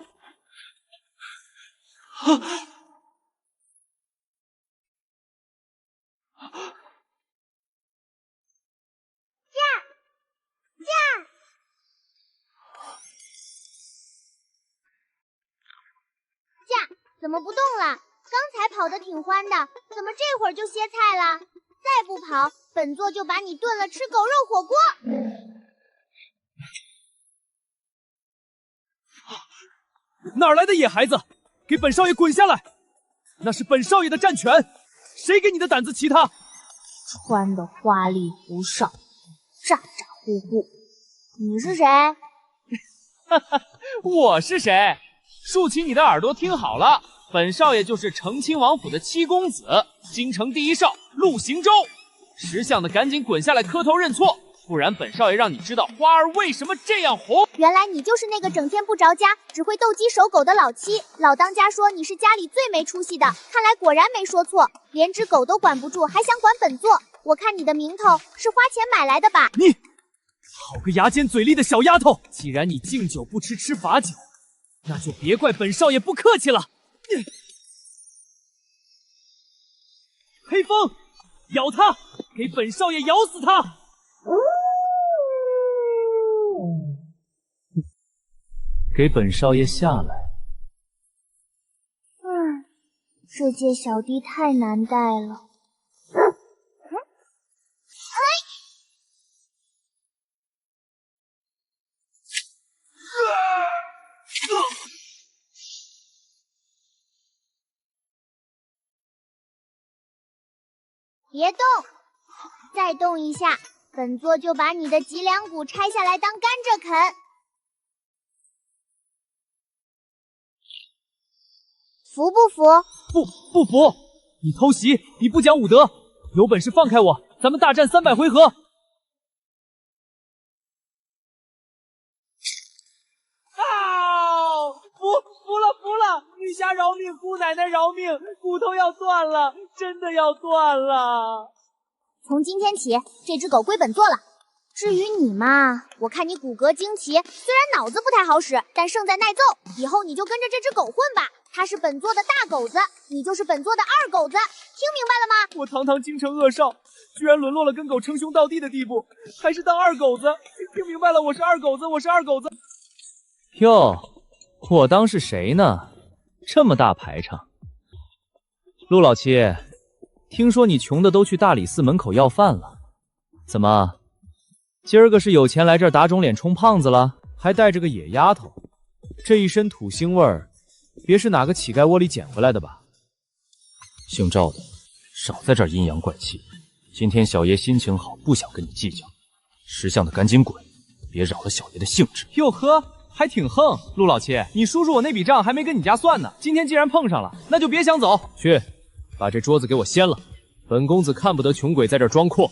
怎么不动了？刚才跑得挺欢的，怎么这会儿就歇菜了？再不跑，本座就把你炖了吃狗肉火锅！哪来的野孩子？给本少爷滚下来！那是本少爷的战权，谁给你的胆子骑他？穿的花里胡哨，咋咋呼呼。你是谁？哈哈，我是谁？竖起你的耳朵听好了，本少爷就是成亲王府的七公子，京城第一少陆行舟。识相的赶紧滚下来磕头认错，不然本少爷让你知道花儿为什么这样红。原来你就是那个整天不着家，只会斗鸡守狗的老七。老当家说你是家里最没出息的，看来果然没说错，连只狗都管不住，还想管本座。我看你的名头是花钱买来的吧？你好个牙尖嘴利的小丫头！既然你敬酒不吃吃罚酒，那就别怪本少爷不客气了。黑风，咬他，给本少爷咬死他！给本少爷下来。这届小弟太难带了。别动，再动一下，本座就把你的脊梁骨拆下来当甘蔗啃。服不服？不服！你偷袭，你不讲武德，有本事放开我，咱们大战300回合！服了！女侠饶命，姑奶奶饶命，骨头要断了，真的要断了！从今天起，这只狗归本座了。至于你嘛，我看你骨骼惊奇，虽然脑子不太好使，但胜在耐揍。以后你就跟着这只狗混吧，它是本座的大狗子，你就是本座的二狗子，听明白了吗？我堂堂京城恶少，居然沦落了跟狗称兄道弟的地步，还是当二狗子！听明白了，我是二狗子，我是二狗子！哟，我当是谁呢？这么大排场！陆老七，听说你穷的都去大理寺门口要饭了，怎么，今儿个是有钱来这儿打肿脸充胖子了？还带着个野丫头，这一身土腥味儿，别是哪个乞丐窝里捡回来的吧？姓赵的，少在这儿阴阳怪气。今天小爷心情好，不想跟你计较。识相的赶紧滚，别扰了小爷的兴致。哟呵，还挺横，陆老七，你叔叔我那笔账还没跟你家算呢。今天既然碰上了，那就别想走。去，把这桌子给我掀了。本公子看不得穷鬼在这儿装阔。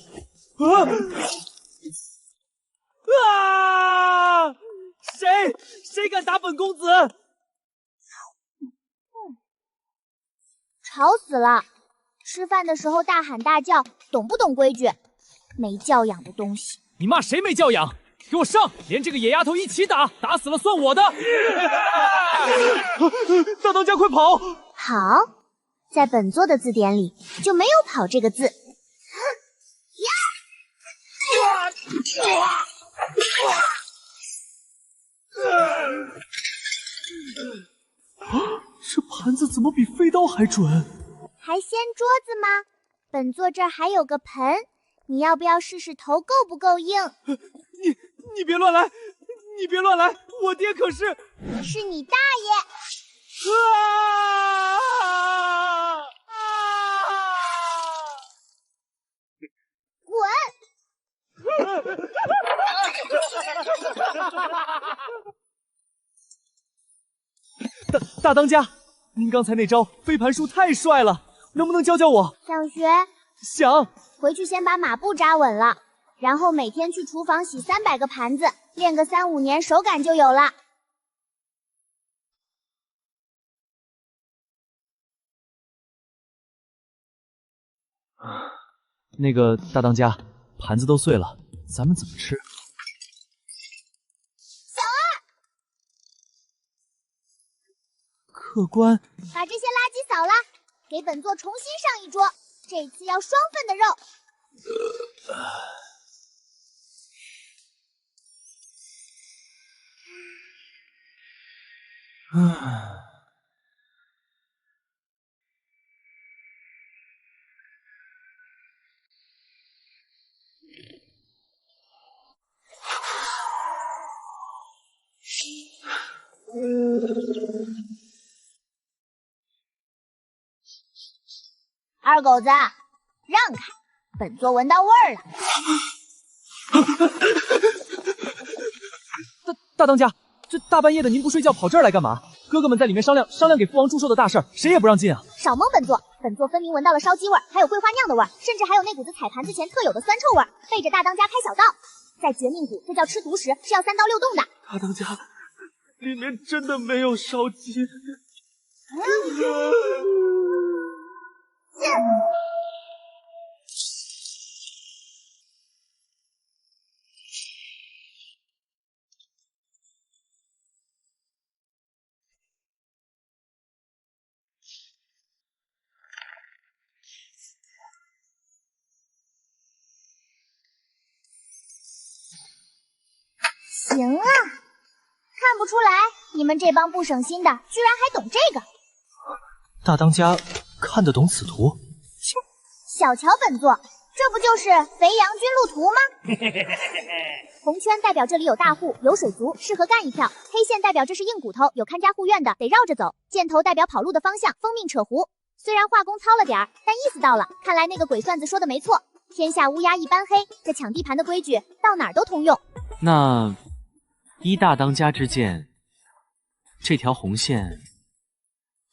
谁敢打本公子？吵死了！吃饭的时候大喊大叫，懂不懂规矩？没教养的东西！你骂谁没教养？给我上！连这个野丫头一起打，打死了算我的！大当家快跑！好，在本座的字典里就没有“跑”这个字。这盘子怎么比飞刀还准？还掀桌子吗？本座这儿还有个盆，你要不要试试头够不够硬？你别乱来，你别乱来，我爹可是……是你大爷！滚！大当家，您刚才那招飞盘术太帅了，能不能教教我？想学？想。回去先把马步扎稳了，然后每天去厨房洗300个盘子，练个3、5年，手感就有了。那个大当家，盘子都碎了，咱们怎么吃？小二，客官，把这些垃圾扫了，给本座重新上一桌，这次要双份的肉。二狗子，让开，本座闻到味儿了。大当家，这大半夜的您不睡觉跑这儿来干嘛？哥哥们在里面商量给父王祝寿的大事儿，谁也不让进啊！少蒙本座，本座分明闻到了烧鸡味儿，还有桂花酿的味儿，甚至还有那股子踩盘子前特有的酸臭味儿，背着大当家开小道。在绝命谷，这叫吃独食，是要3刀6洞的。大当家，里面真的没有烧鸡。行啊，看不出来你们这帮不省心的居然还懂这个。大当家看得懂此图？小瞧本座，这不就是肥羊军路图吗？红圈代表这里有大户，有水族，适合干一票；黑线代表这是硬骨头，有看家护院的，得绕着走；箭头代表跑路的方向，封命扯胡。虽然画工糙了点儿，但意思到了。看来那个鬼算子说的没错，天下乌鸦一般黑，这抢地盘的规矩到哪儿都通用。那依大当家之见，这条红线，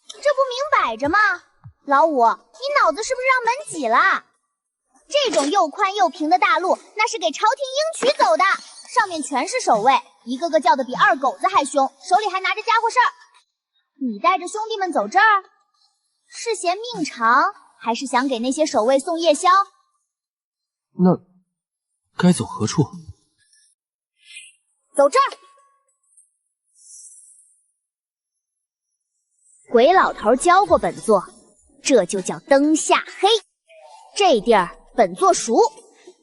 这不明摆着吗？老五，你脑子是不是让门挤了？这种又宽又平的大路，那是给朝廷应娶走的，上面全是守卫，一个个叫的比二狗子还凶，手里还拿着家伙事儿。你带着兄弟们走这儿，是嫌命长，还是想给那些守卫送夜宵？那该走何处？走这儿。鬼老头教过本座，这就叫灯下黑。这地儿本座熟，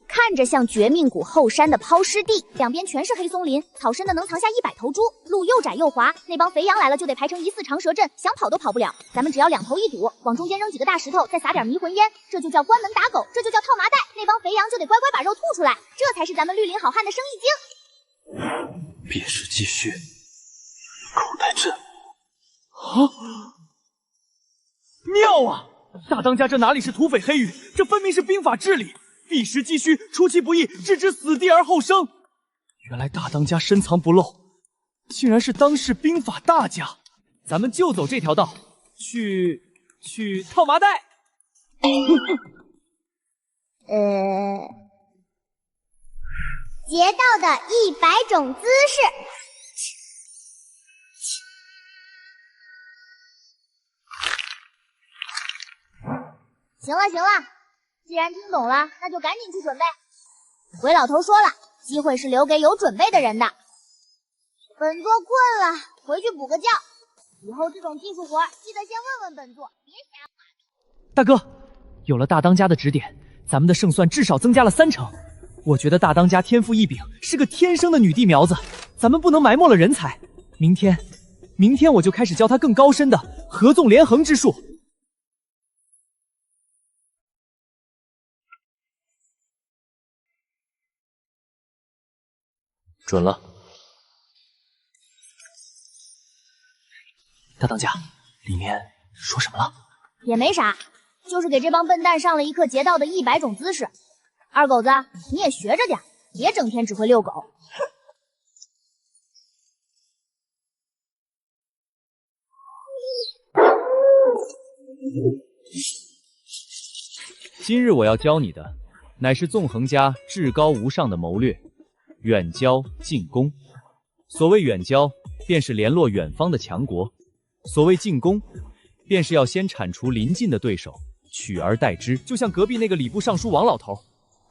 看着像绝命谷后山的抛尸地，两边全是黑松林，草深的能藏下100头猪，路又窄又滑，那帮肥羊来了就得排成疑似长蛇阵，想跑都跑不了。咱们只要2头一堵，往中间扔几个大石头，再撒点迷魂烟，这就叫关门打狗，这就叫套麻袋。那帮肥羊就得乖乖把肉吐出来，这才是咱们绿林好汉的生意经。便是继续，口袋阵。妙啊！大当家这哪里是土匪黑羽，这分明是兵法治理。避实击虚，出其不意，置之死地而后生。原来大当家深藏不露，竟然是当世兵法大家。咱们就走这条道，去套麻袋。劫道的100种姿势。行了，既然听懂了，那就赶紧去准备。鬼老头说了，机会是留给有准备的人的。本座困了，回去补个觉。以后这种技术活，记得先问问本座，别瞎。大哥，有了大当家的指点，咱们的胜算至少增加了3成。我觉得大当家天赋异禀，是个天生的女帝苗子，咱们不能埋没了人才。明天我就开始教他更高深的合纵连横之术。准了。大当家，里面说什么了？也没啥，就是给这帮笨蛋上了一课劫道的100种姿势。二狗子，你也学着点，别整天只会遛狗。今日我要教你的，乃是纵横家至高无上的谋略。远交近攻，所谓远交，便是联络远方的强国；所谓近攻，便是要先铲除邻近的对手，取而代之。就像隔壁那个礼部尚书王老头，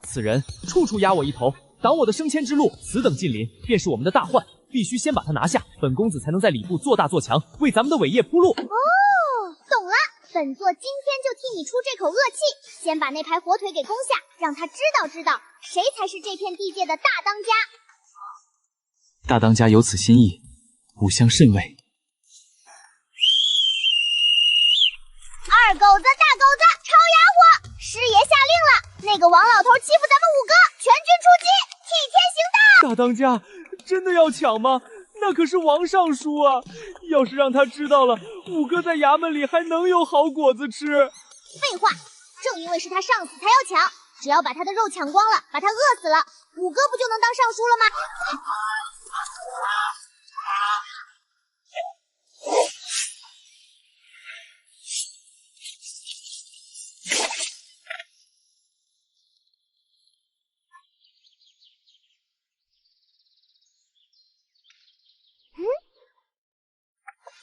此人处处压我一头，挡我的升迁之路，此等近邻便是我们的大患，必须先把他拿下，本公子才能在礼部做大做强，为咱们的伟业铺路。哦，懂了，本座今天就替你出这口恶气，先把那排火腿给攻下，让他知道谁才是这片地界的大当家。大当家有此心意，吾相甚慰。二狗子、大狗子，抄家伙！师爷下令了，那个王老头欺负咱们5个，全军出击，替天行道。大当家真的要抢吗？那可是王尚书啊！要是让他知道了，5个在衙门里还能有好果子吃？废话，正因为是他上司才要抢，只要把他的肉抢光了，把他饿死了，5个不就能当尚书了吗？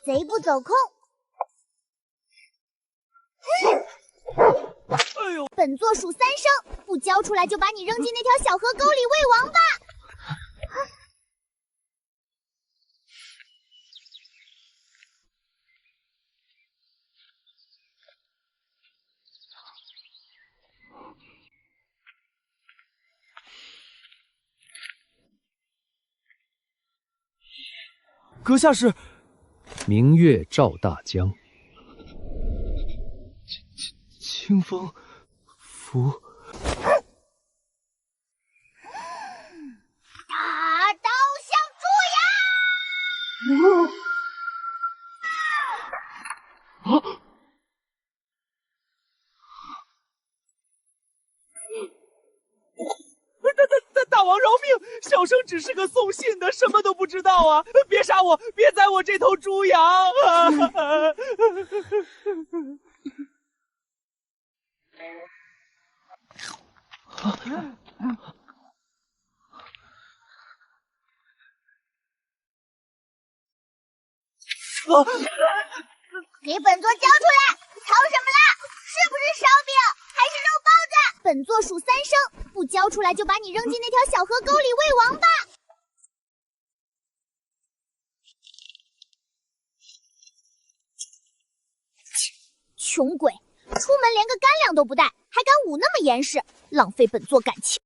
贼不走空。哎呦！本座数3声，不交出来就把你扔进那条小河沟里喂王八！阁下是？明月照大江，清风拂。大刀向猪牙！大王饶命！小生只是个送信的，什么都不知道啊！别杀我，别宰我这头猪羊啊！给本座交出来！吵什么啦？是不是烧饼还是肉包子？本座数3声，不交出来就把你扔进那条小河沟里喂王八！穷鬼，出门连个干粮都不带，还敢舞那么严实，浪费本座感情。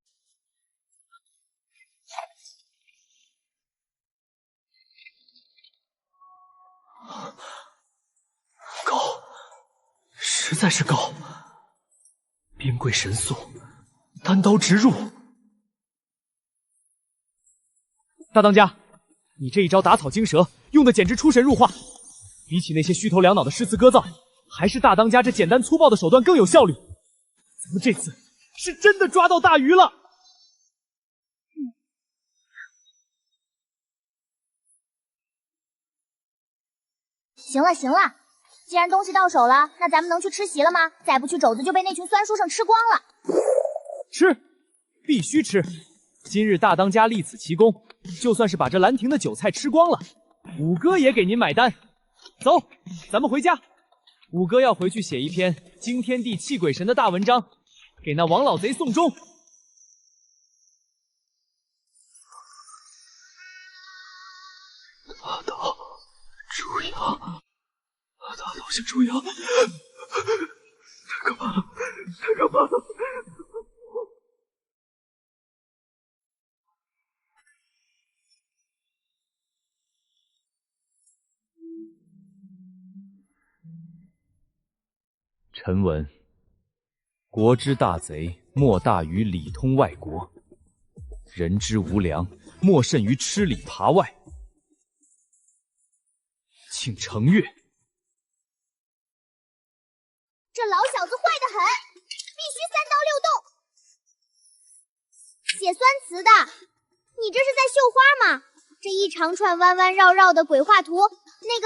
高，实在是高。边柜神速，单刀直入。大当家，你这一招打草惊蛇用的简直出神入化，比起那些虚头两脑的诗词歌噪，还是大当家这简单粗暴的手段更有效率。咱们这次是真的抓到大鱼了。行了行了，既然东西到手了，那咱们能去吃席了吗？再不去，肘子就被那群酸书生吃光了。吃，必须吃！今日大当家立此奇功，就算是把这兰亭的韭菜吃光了，五哥也给您买单。走，咱们回家。五哥要回去写一篇惊天地泣鬼神的大文章，给那王老贼送终。大刀猪羊，大刀想猪羊，太可怕了，太可怕了！臣闻，国之大贼，莫大于里通外国；人之无良，莫甚于吃里扒外。请承阅。这老小子坏得很，必须3刀6洞。写酸词的，你这是在绣花吗？这一长串弯弯绕绕的鬼画图，那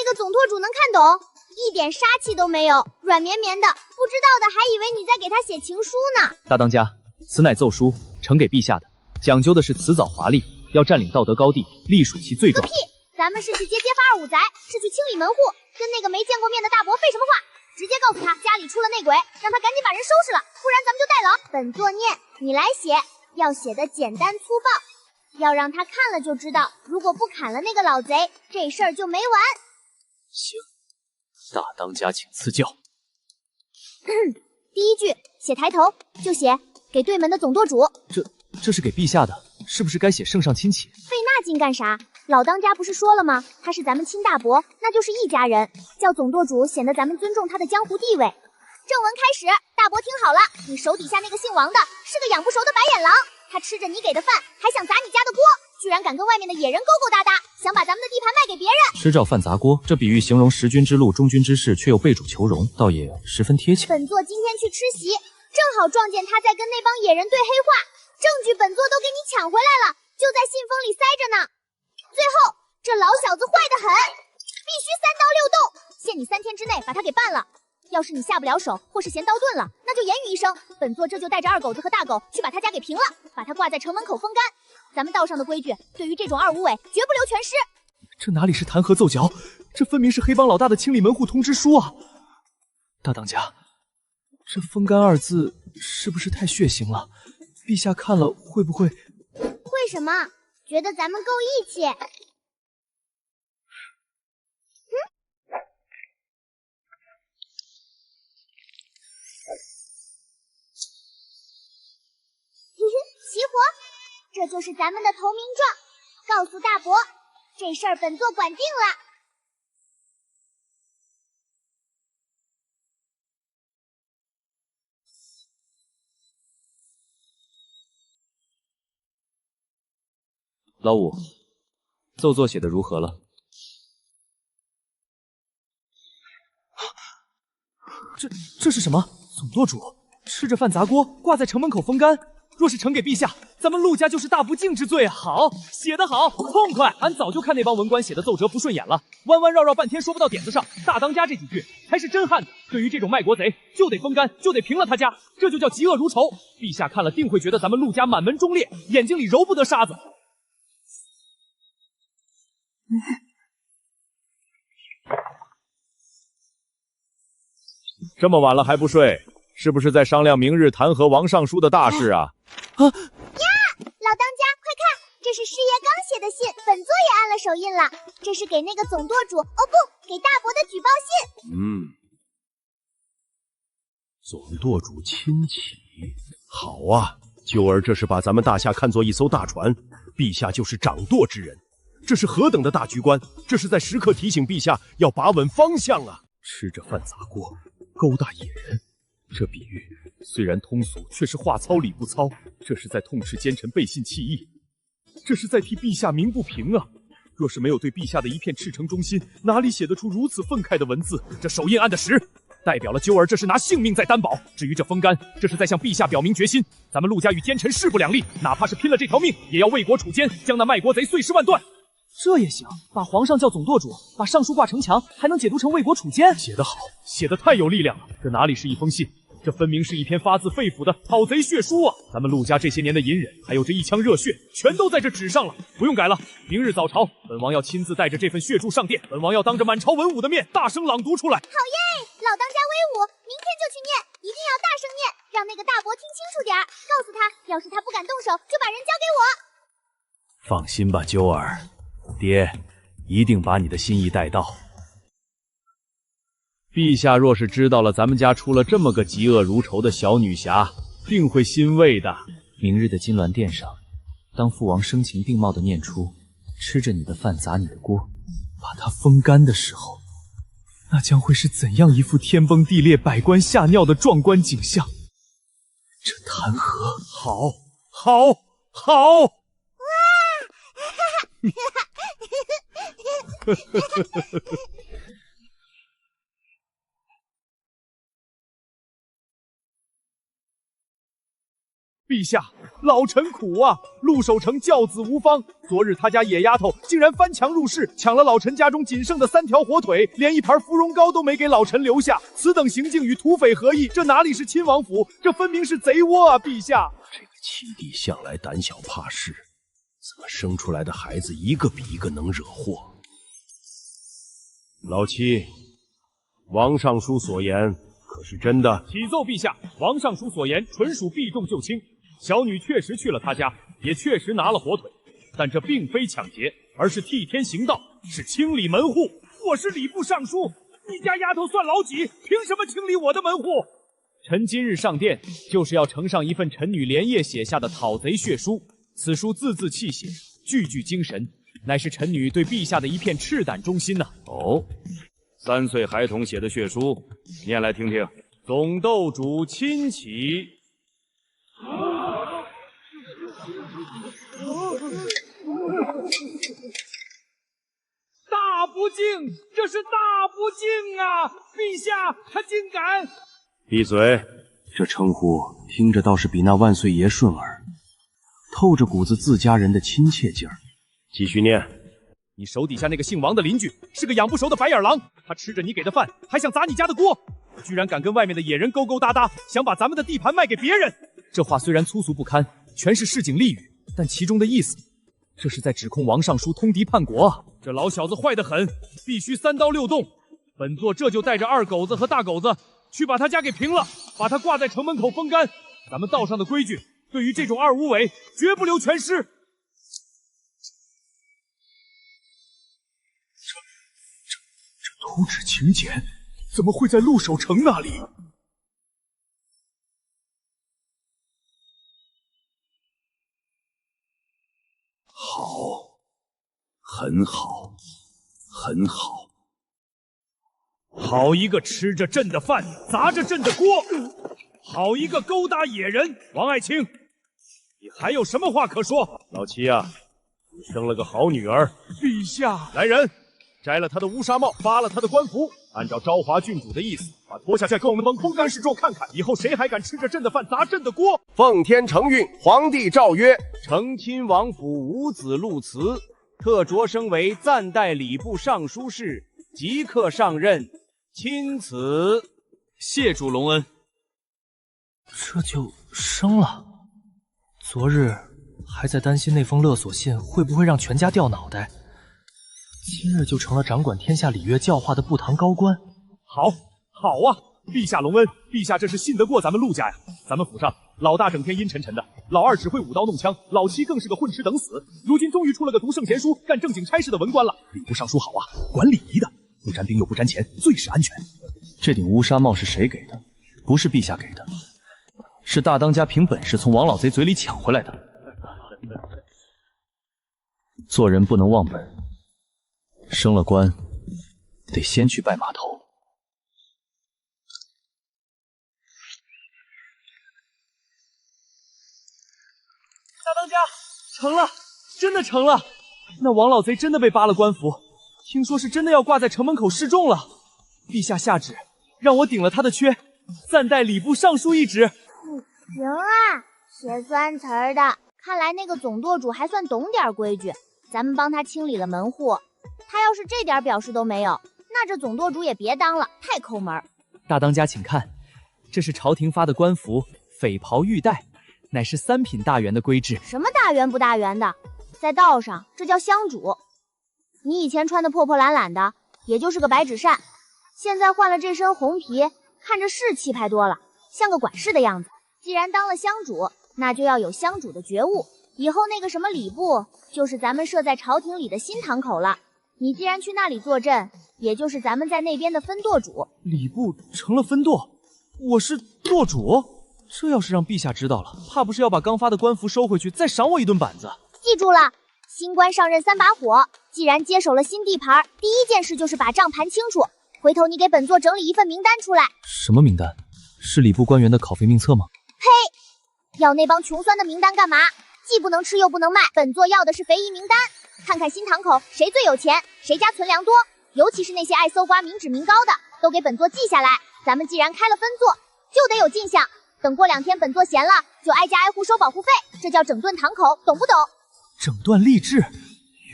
个总舵主能看懂？一点杀气都没有，软绵绵的，不知道的还以为你在给他写情书呢。大当家，此乃奏书，呈给陛下的，讲究的是辞藻华丽，要占领道德高地，隶属其罪状。个屁！咱们是去接发二五宅，是去清理门户，跟那个没见过面的大伯废什么话？直接告诉他家里出了内鬼，让他赶紧把人收拾了，不然咱们就代劳。本作念，你来写，要写的简单粗暴，要让他看了就知道，如果不砍了那个老贼，这事儿就没完。行，大当家请赐教。第一句写抬头，就写给对门的总舵主。这是给陛下的，是不是该写圣上亲启？费那劲干啥？老当家不是说了吗？他是咱们亲大伯，那就是一家人，叫总舵主显得咱们尊重他的江湖地位。正文开始，大伯听好了，你手底下那个姓王的是个养不熟的白眼狼，他吃着你给的饭，还想砸你家的锅，居然敢跟外面的野人勾勾搭搭，想把咱们的地盘卖给别人。吃照饭砸锅，这比喻形容食君之禄、忠君之事，却又背主求荣，倒也十分贴切。本座今天去吃席，正好撞见他在跟那帮野人对黑话，证据本座都给你抢回来了，就在信封里塞着呢。最后，这老小子坏得很，必须3刀6洞，限你3天之内把他给办了。要是你下不了手，或是嫌刀钝了，那就言语一声，本座这就带着二狗子和大狗去把他家给平了，把他挂在城门口风干。咱们道上的规矩，对于这种二五尾，绝不留全尸。这哪里是弹劾奏嚼，这分明是黑帮老大的清理门户通知书啊！大当家，这风干2字是不是太血腥了？陛下看了会不会？会什么？觉得咱们够义气。齐活，这就是咱们的投名状，告诉大伯，这事儿本座管定了。老五，奏作写的如何了？这是什么？总舵主吃着饭砸锅，挂在城门口风干。若是呈给陛下，咱们陆家就是大不敬之罪啊！好，写得好，痛快！俺早就看那帮文官写的奏折不顺眼了，弯弯绕绕半天说不到点子上。大当家这几句才是真汉子。对于这种卖国贼，就得风干，就得平了他家，这就叫嫉恶如仇。陛下看了定会觉得咱们陆家满门忠烈，眼睛里揉不得沙子。这么晚了还不睡，是不是在商量明日弹劾王尚书的大事啊？呀，老当家，快看，这是师爷刚写的信，本座也按了手印了。这是给那个总舵主，哦不，给大伯的举报信。总舵主亲启，好啊！九儿这是把咱们大夏看作一艘大船，陛下就是掌舵之人，这是何等的大局观！这是在时刻提醒陛下要把稳方向啊！吃着饭砸锅，勾搭野人，这比喻虽然通俗，却是话糙理不糙。这是在痛斥奸臣背信弃义，这是在替陛下鸣不平啊！若是没有对陛下的一片赤诚忠心，哪里写得出如此愤慨的文字？这手印按的实，代表了鸠儿这是拿性命在担保。至于这风干，这是在向陛下表明决心，咱们陆家与奸臣势不两立，哪怕是拼了这条命，也要为国除奸，将那卖国贼碎尸万段。这也行，把皇上叫总舵主，把尚书挂城墙，还能解读成为国储奸？写得好，写得太有力量了。这哪里是一封信，这分明是一篇发自肺腑的讨贼血书啊！咱们陆家这些年的隐忍，还有这一腔热血，全都在这纸上了，不用改了。明日早朝，本王要亲自带着这份血书上殿，本王要当着满朝文武的面，大声朗读出来。好耶！老当家威武，明天就去念，一定要大声念，让那个大伯听清楚点儿。告诉他，要是他不敢动手，就把人交给我。放心吧，鸠儿。爹，一定把你的心意带到。陛下若是知道了咱们家出了这么个嫉恶如仇的小女侠，定会欣慰的。明日的金銮殿上，当父王声情并茂地念出“吃着你的饭砸你的锅”，把它风干的时候，那将会是怎样一副天崩地裂、百官吓尿的壮观景象？这弹劾，好，好，好！陛下，老臣苦啊！陆守成教子无方，昨日他家野丫头竟然翻墙入室，抢了老臣家中仅剩的3条火腿，连一盘芙蓉糕都没给老臣留下。此等行径与土匪合意，这哪里是亲王府，这分明是贼窝啊！陛下，这个七弟向来胆小怕事，怎么生出来的孩子一个比一个能惹祸？老七，王尚书所言可是真的？启奏陛下，王尚书所言纯属避重就轻。小女确实去了他家，也确实拿了火腿，但这并非抢劫，而是替天行道，是清理门户。我是礼部尚书，你家丫头算老几？凭什么清理我的门户？臣今日上殿，就是要呈上一份臣女连夜写下的讨贼血书。此书字字泣血，句句精神，乃是臣女对陛下的一片赤胆忠心呐。哦，3岁孩童写的血书，念来听听。总斗主亲启。大不敬，这是大不敬啊！陛下，他竟敢！闭嘴！这称呼听着倒是比那万岁爷顺耳，透着股子自家人的亲切劲儿。继续念。你手底下那个姓王的邻居是个养不熟的白眼狼，他吃着你给的饭，还想砸你家的锅，居然敢跟外面的野人勾勾搭搭，想把咱们的地盘卖给别人。这话虽然粗俗不堪，全是市井俚语，但其中的意思，这是在指控王尚书通敌叛国啊！这老小子坏得很，必须3刀6洞。本座这就带着二狗子和大狗子去把他家给平了，把他挂在城门口风干。咱们道上的规矩，对于这种二无为，绝不留全尸。这图纸请柬怎么会在陆守成那里？好，很好，很好。好一个吃着朕的饭，砸着朕的锅！好一个勾搭野人！王爱卿，你还有什么话可说？老七啊，你生了个好女儿。陛下，来人，摘了他的乌纱帽，发了他的官服，按照昭华郡主的意思，把脱下去给我们帮空干示众看看，以后谁还敢吃着朕的饭砸朕的锅？奉天承运，皇帝诏曰：承亲王府五子陆慈，特擢升为暂代礼部尚书事，即刻上任。钦此。谢主隆恩。这就升了。昨日还在担心那封勒索信会不会让全家掉脑袋，今日就成了掌管天下礼乐教化的部堂高官。好，好啊！陛下隆恩，陛下这是信得过咱们陆家呀。咱们府上老大整天阴沉沉的，老二只会舞刀弄枪，老七更是个混吃等死。如今终于出了个读圣贤书、干正经差事的文官了。礼部尚书好啊，管礼仪的，不沾兵又不沾钱，最是安全。这顶乌纱帽是谁给的？不是陛下给的，是大当家凭本事从王老贼嘴里抢回来的。做人不能忘本，升了官，得先去拜码头。大当家，成了，真的成了！那王老贼真的被扒了官服，听说是真的要挂在城门口示众了。陛下下旨，让我顶了他的缺，暂代礼部尚书一职。行啊，写酸词儿的。看来那个总舵主还算懂点规矩，咱们帮他清理了门户。他要是这点表示都没有，那这总舵主也别当了，太抠门。大当家请看，这是朝廷发的官服，匪袍玉带，乃是3品大员的规制。什么大员不大员的，在道上这叫香主。你以前穿的破破烂烂的，也就是个白纸扇，现在换了这身红皮，看着是气派多了，像个管事的样子。既然当了香主，那就要有香主的觉悟。以后那个什么礼部，就是咱们设在朝廷里的新堂口了。你既然去那里坐镇，也就是咱们在那边的分舵主。礼部成了分舵，我是舵主？这要是让陛下知道了，怕不是要把刚发的官服收回去，再赏我一顿板子。记住了，新官上任3把火，既然接手了新地盘，第一件事就是把账盘清楚。回头你给本座整理一份名单出来。什么名单？是礼部官员的考费名册吗？呸！要那帮穷酸的名单干嘛？既不能吃又不能卖，本座要的是肥姨名单。看看新堂口谁最有钱，谁家存粮多，尤其是那些爱搜刮民脂民膏的，都给本座记下来。咱们既然开了分座，就得有进项。等过2天本座闲了，就挨家挨户收保护费，这叫整顿堂口，懂不懂？整顿吏治，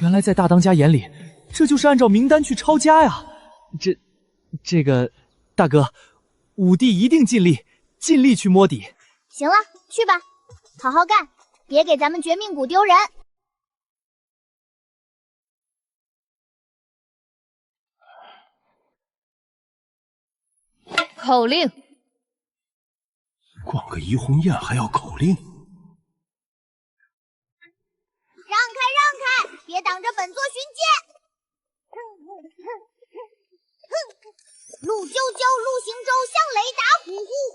原来在大当家眼里，这就是按照名单去抄家呀。这个，大哥，武帝一定尽力去摸底。行了，去吧，好好干，别给咱们绝命谷丢人。口令。逛个怡红宴还要口令？让开，别挡着本座巡检！陆啾啾，陆行舟，像雷达，呼呼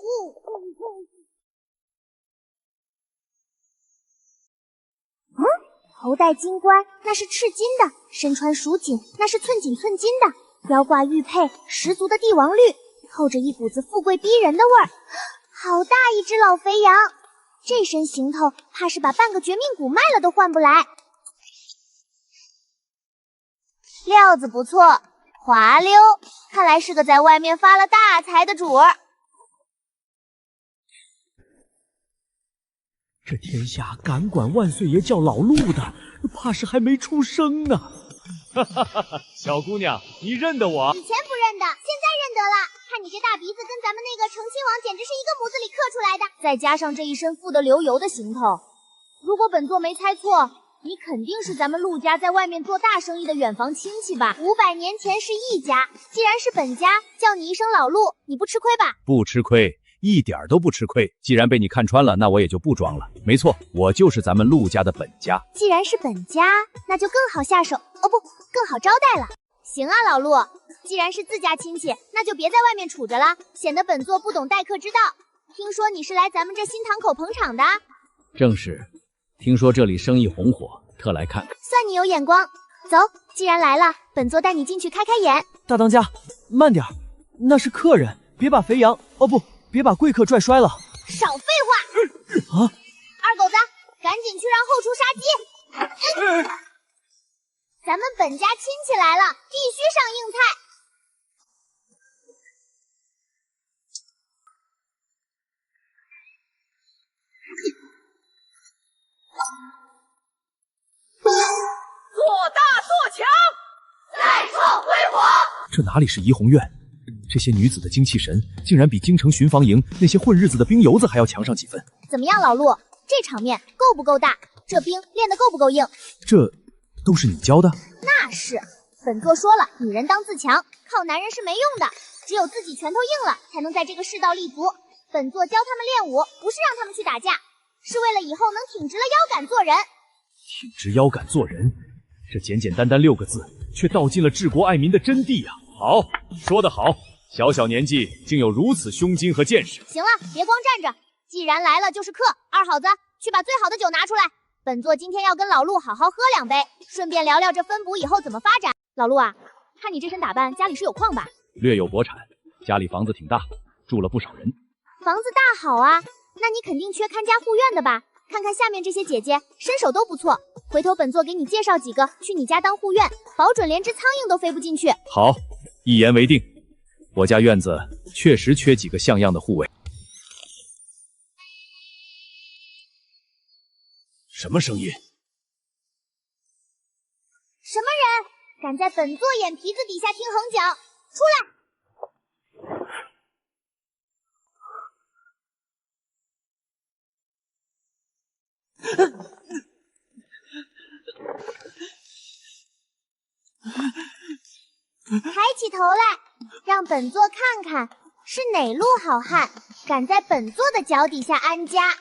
呼！头戴金冠，那是赤金的；身穿蜀锦，那是寸锦寸金的；腰挂玉佩，十足的帝王绿，透着一股子富贵逼人的味儿。好大一只老肥羊，这身行头，怕是把半个绝命谷卖了都换不来。料子不错，滑溜，看来是个在外面发了大财的主儿。这天下敢管万岁爷叫老陆的，怕是还没出生呢。哈哈哈哈！小姑娘，你认得我？以前不认得，现在认得了。看你这大鼻子，跟咱们那个成亲王简直是一个模子里刻出来的。再加上这一身富得流油的行头，如果本座没猜错，你肯定是咱们陆家在外面做大生意的远房亲戚吧？500年前是一家，既然是本家，叫你一声老陆，你不吃亏吧？不吃亏，一点都不吃亏。既然被你看穿了，那我也就不装了。没错，我就是咱们陆家的本家。既然是本家，那就更好下手，哦不，更好招待了。行啊，老陆，既然是自家亲戚，那就别在外面杵着了，显得本座不懂待客之道。听说你是来咱们这新堂口捧场的？正是，听说这里生意红火，特来看看。算你有眼光。走，既然来了，本座带你进去开开眼。大当家，慢点，那是客人，别把肥羊，哦不，别把贵客拽摔了。少废话！啊！二狗子，赶紧去让后厨杀鸡。咱们本家亲戚来了，必须上硬菜。做大做强，再创辉煌。这哪里是怡红院？这些女子的精气神，竟然比京城巡防营那些混日子的兵油子还要强上几分。怎么样，老陆，这场面够不够大？这兵练得够不够硬？这都是你教的？那是，本座说了，女人当自强，靠男人是没用的，只有自己拳头硬了，才能在这个世道立足。本座教他们练武，不是让他们去打架，是为了以后能挺直了腰杆做人。挺直腰杆做人，这简简单单6个字，却道尽了治国爱民的真谛啊！好，说得好，小小年纪竟有如此胸襟和见识。行了，别光站着，既然来了就是客。二好子，去把最好的酒拿出来。本座今天要跟老陆好好喝2杯，顺便聊聊这分补以后怎么发展。老陆啊，看你这身打扮，家里是有矿吧？略有薄产，家里房子挺大，住了不少人。房子大好啊，那你肯定缺看家护院的吧？看看下面这些姐姐，身手都不错，回头本座给你介绍几个去你家当护院，保准连只苍蝇都飞不进去。好，一言为定。我家院子确实缺几个像样的护卫。什么声音？什么人敢在本座眼皮子底下听横讲？出来！抬起头来，让本座看看是哪路好汉敢在本座的脚底下安家。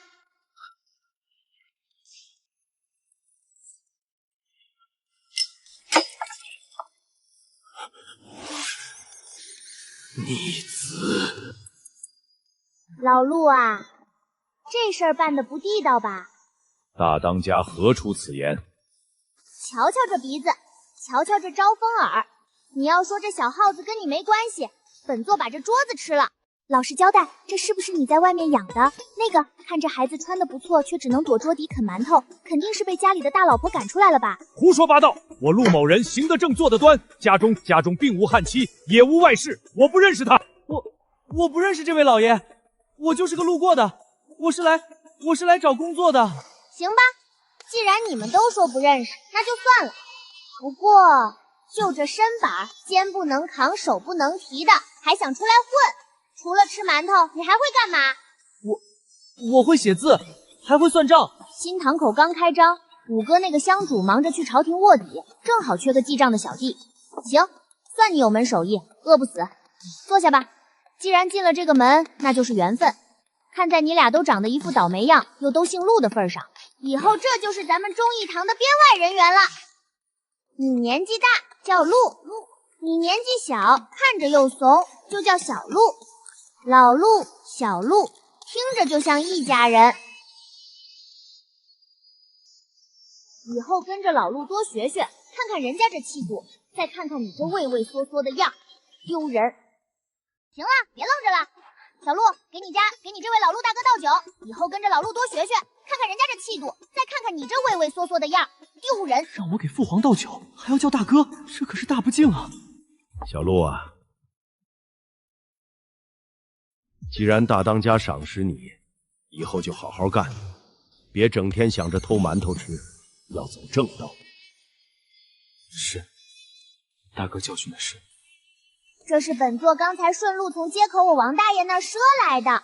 逆子，老陆啊，这事儿办得不地道吧？大当家何出此言？瞧瞧这鼻子，瞧瞧这招风耳。你要说这小耗子跟你没关系，本座把这桌子吃了。老实交代，这是不是你在外面养的？那个看这孩子穿的不错，却只能躲桌底啃馒头，肯定是被家里的大老婆赶出来了吧？胡说八道！我陆某人行得正，坐得端，家中并无悍妻，也无外室，我不认识他。我不认识这位老爷，我就是个路过的，我是来找工作的。行吧，既然你们都说不认识，那就算了。不过就这身板，肩不能扛，手不能提的，还想出来混？除了吃馒头，你还会干嘛？我会写字，还会算账。新堂口刚开张，5哥那个乡主忙着去朝廷卧底，正好缺个记账的小弟。行，算你有门手艺，饿不死。坐下吧，既然进了这个门，那就是缘分。看在你俩都长得一副倒霉样，又都姓陆的份上，以后这就是咱们忠义堂的编外人员了。你年纪大，叫陆；你年纪小，看着又怂，就叫小陆。老陆、小陆，听着就像一家人。以后跟着老陆多学学，看看人家这气度，再看看你这畏畏缩缩的样，丢人。行了，别愣着了。小陆，给你这位老陆大哥倒酒，以后跟着老陆多学学，看看人家这气度，再看看你这畏畏缩缩的样，丢人。让我给父皇倒酒，还要叫大哥，这可是大不敬啊！小陆啊，既然大当家赏识你，以后就好好干，别整天想着偷馒头吃，要走正道。是，大哥教训的是。这是本座刚才顺路从街口我王大爷那儿赊来的。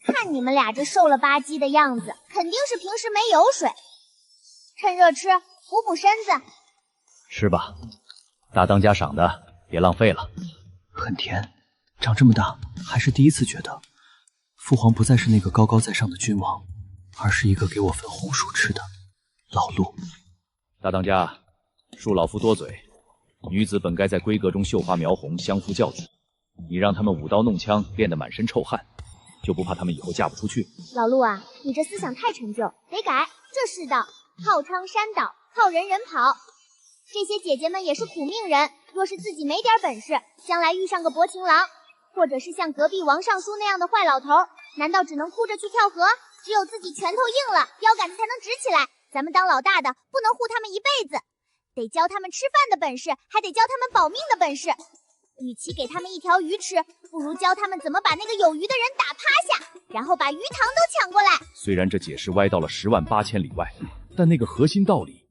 看你们俩这瘦了吧唧的样子，肯定是平时没油水。趁热吃，补补身子。吃吧，大当家赏的，别浪费了。很甜，长这么大还是第一次觉得，父皇不再是那个高高在上的君王，而是一个给我分红薯吃的老陆。大当家，恕老夫多嘴。女子本该在闺阁中绣花描红，相夫教子。你让他们舞刀弄枪，练得满身臭汗，就不怕他们以后嫁不出去？老陆啊，你这思想太陈旧，得改。这世道好娼山倒，好人人跑。这些姐姐们也是苦命人，若是自己没点本事，将来遇上个薄情郎，或者是像隔壁王尚书那样的坏老头，难道只能哭着去跳河？只有自己拳头硬了，腰杆子才能直起来。咱们当老大的不能护他们一辈子，得教他们吃饭的本事，还得教他们保命的本事。与其给他们一条鱼吃，不如教他们怎么把那个有鱼的人打趴下，然后把鱼塘都抢过来。虽然这解释歪到了108000里外，但那个核心道理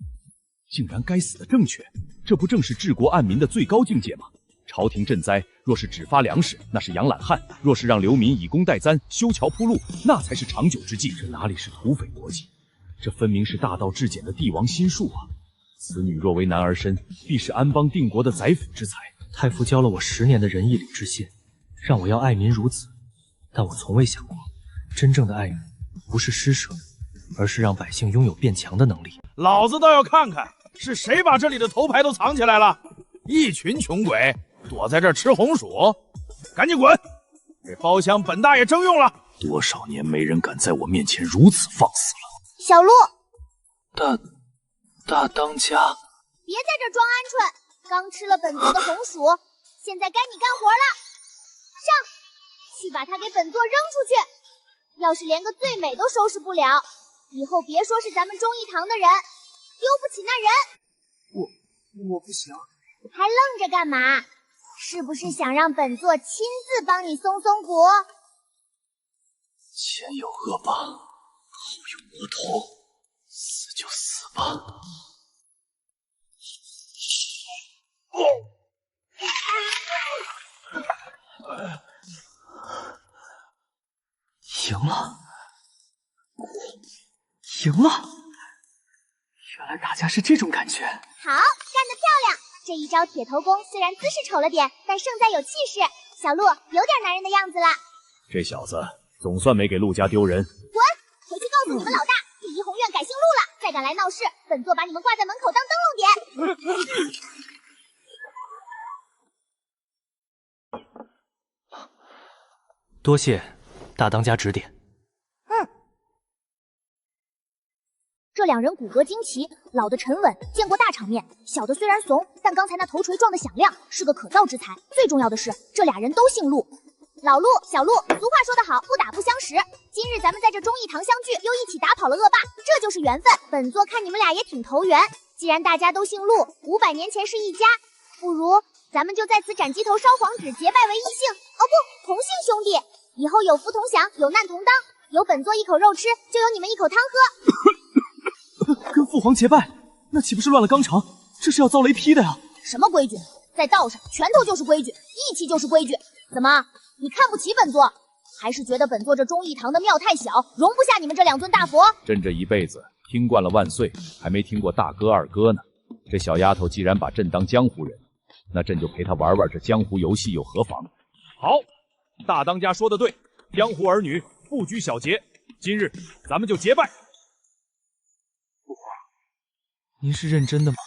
竟然该死的正确，这不正是治国安民的最高境界吗？朝廷赈灾，若是只发粮食，那是养懒汉；若是让流民以工代簪、修桥铺路，那才是长久之计。这哪里是土匪逻辑？这分明是大道至简的帝王心术啊！此女若为男儿身，必是安邦定国的宰辅之才。太傅教了我10年的仁义礼智信，让我要爱民如子，但我从未想过，真正的爱民不是施舍，而是让百姓拥有变强的能力。老子倒要看看是谁把这里的头牌都藏起来了！一群穷鬼躲在这儿吃红薯，赶紧滚！这包厢本大爷征用了。多少年没人敢在我面前如此放肆了。小陆，大当家，别在这装鹌鹑，刚吃了本座的红薯，现在该你干活了。上，去把它给本座扔出去。要是连个最美都收拾不了，以后别说是咱们忠义堂的人，丢不起那人。我不行。还愣着干嘛？是不是想让本座亲自帮你松松骨？前有恶霸，后有魔头，死就死吧。赢了，赢了！原来打架是这种感觉。好，干得漂亮！这一招铁头功虽然姿势丑了点，但胜在有气势。小鹿有点男人的样子了。这小子总算没给陆家丢人。滚！回去告诉你们老大，第一红院改姓陆了，再敢来闹事，本座把你们挂在门口当灯笼点。多谢大当家指点。这两人骨骼惊奇，老的沉稳，见过大场面；小的虽然怂，但刚才那头锤撞得响亮，是个可造之材。最重要的是，这俩人都姓陆。老陆、小陆，俗话说得好，不打不相识。今日咱们在这忠义堂相聚，又一起打跑了恶霸，这就是缘分。本座看你们俩也挺投缘，既然大家都姓陆，500年前是一家，不如咱们就在此斩鸡头烧黄纸，结拜为异姓，哦不，同姓兄弟。以后有福同享，有难同当，有本座一口肉吃，就有你们一口汤喝。跟父皇结拜，那岂不是乱了纲常？这是要遭雷劈的呀！什么规矩？在道上，拳头就是规矩，义气就是规矩。怎么，你看不起本座，还是觉得本座这忠义堂的庙太小，容不下你们这2尊大佛？朕这一辈子听惯了万岁，还没听过大哥二哥呢。这小丫头既然把朕当江湖人，那朕就陪她玩玩这江湖游戏又何妨？好，大当家说的对，江湖儿女不拘小节，今日咱们就结拜。父皇，您是认真的吗？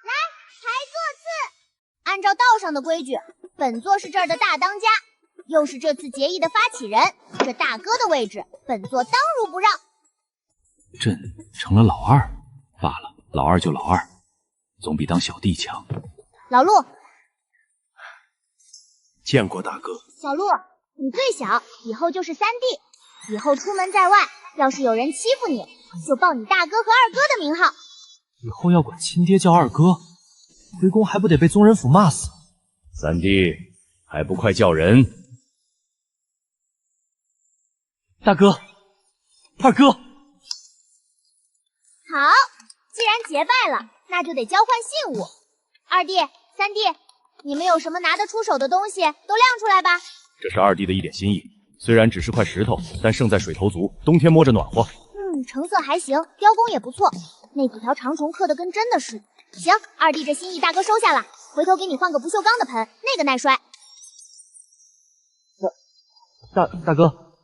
来，排座次。按照道上的规矩，本座是这儿的大当家，又是这次结义的发起人，这大哥的位置，本座当如不让。朕成了老二罢了，老二就老二，总比当小弟强。老陆，见过大哥。小陆，你最小，以后就是三弟。以后出门在外，要是有人欺负你，就报你大哥和二哥的名号。以后要管亲爹叫二哥，回宫还不得被宗人府骂死？三弟，还不快叫人！大哥，二哥。好，既然结拜了，那就得交换信物。二弟、三弟，你们有什么拿得出手的东西，都亮出来吧。这是二弟的一点心意，虽然只是块石头，但胜在水头足，冬天摸着暖和。成色还行，雕工也不错，那几条长虫刻得跟真的似的。行，二弟这心意大哥收下了，回头给你换个不锈钢的盆，那个耐摔。大哥，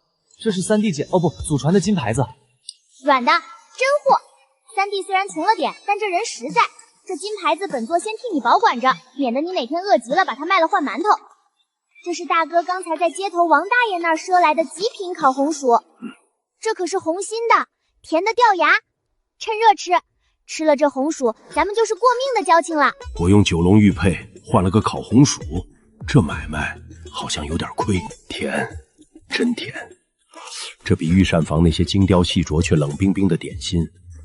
这是三弟姐祖传的金牌子，软的，真货。三弟虽然穷了点，但这人实在。这金牌子本座先替你保管着，免得你哪天饿极了把它卖了换馒头。这是大哥刚才在街头王大爷那儿赊来的极品烤红薯，这可是红心的，甜的掉牙，趁热吃。吃了这红薯，咱们就是过命的交情了。我用9龙玉佩换了个烤红薯，这买卖好像有点亏。甜，真甜，这比御膳房那些精雕细琢却冷冰冰的点心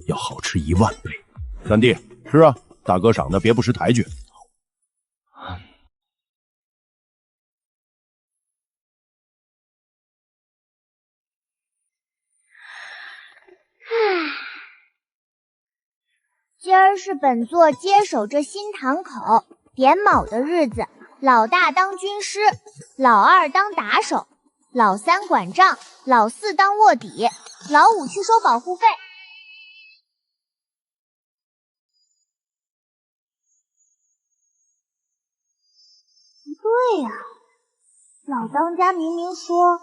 要好吃10000倍。三弟，吃啊，大哥赏的，别不识抬举。今儿是本座接手这新堂口点卯的日子，老大当军师，老二当打手，老三管账，老四当卧底，老五去收保护费。不对呀，老当家明明说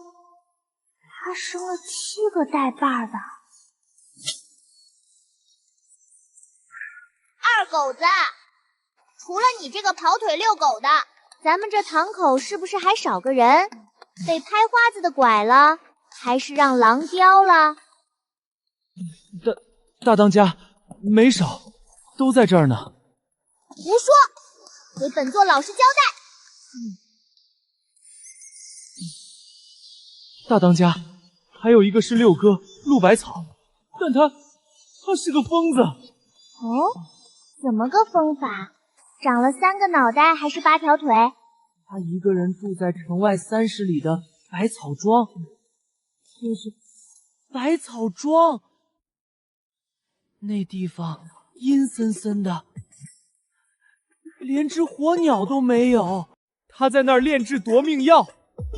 他生了7个带把的。二狗子，除了你这个跑腿遛狗的，咱们这堂口是不是还少个人？被拍花子的拐了，还是让狼叼了？大当家，没少，都在这儿呢。胡说！给本座老实交代。大当家，还有一个是六哥陆百草，但他是个疯子。哦，怎么个疯法？长了3个脑袋还是8条腿？他一个人住在城外30里的百草庄。这是百草庄，那地方阴森森的，连只火鸟都没有。他在那儿炼制夺命药，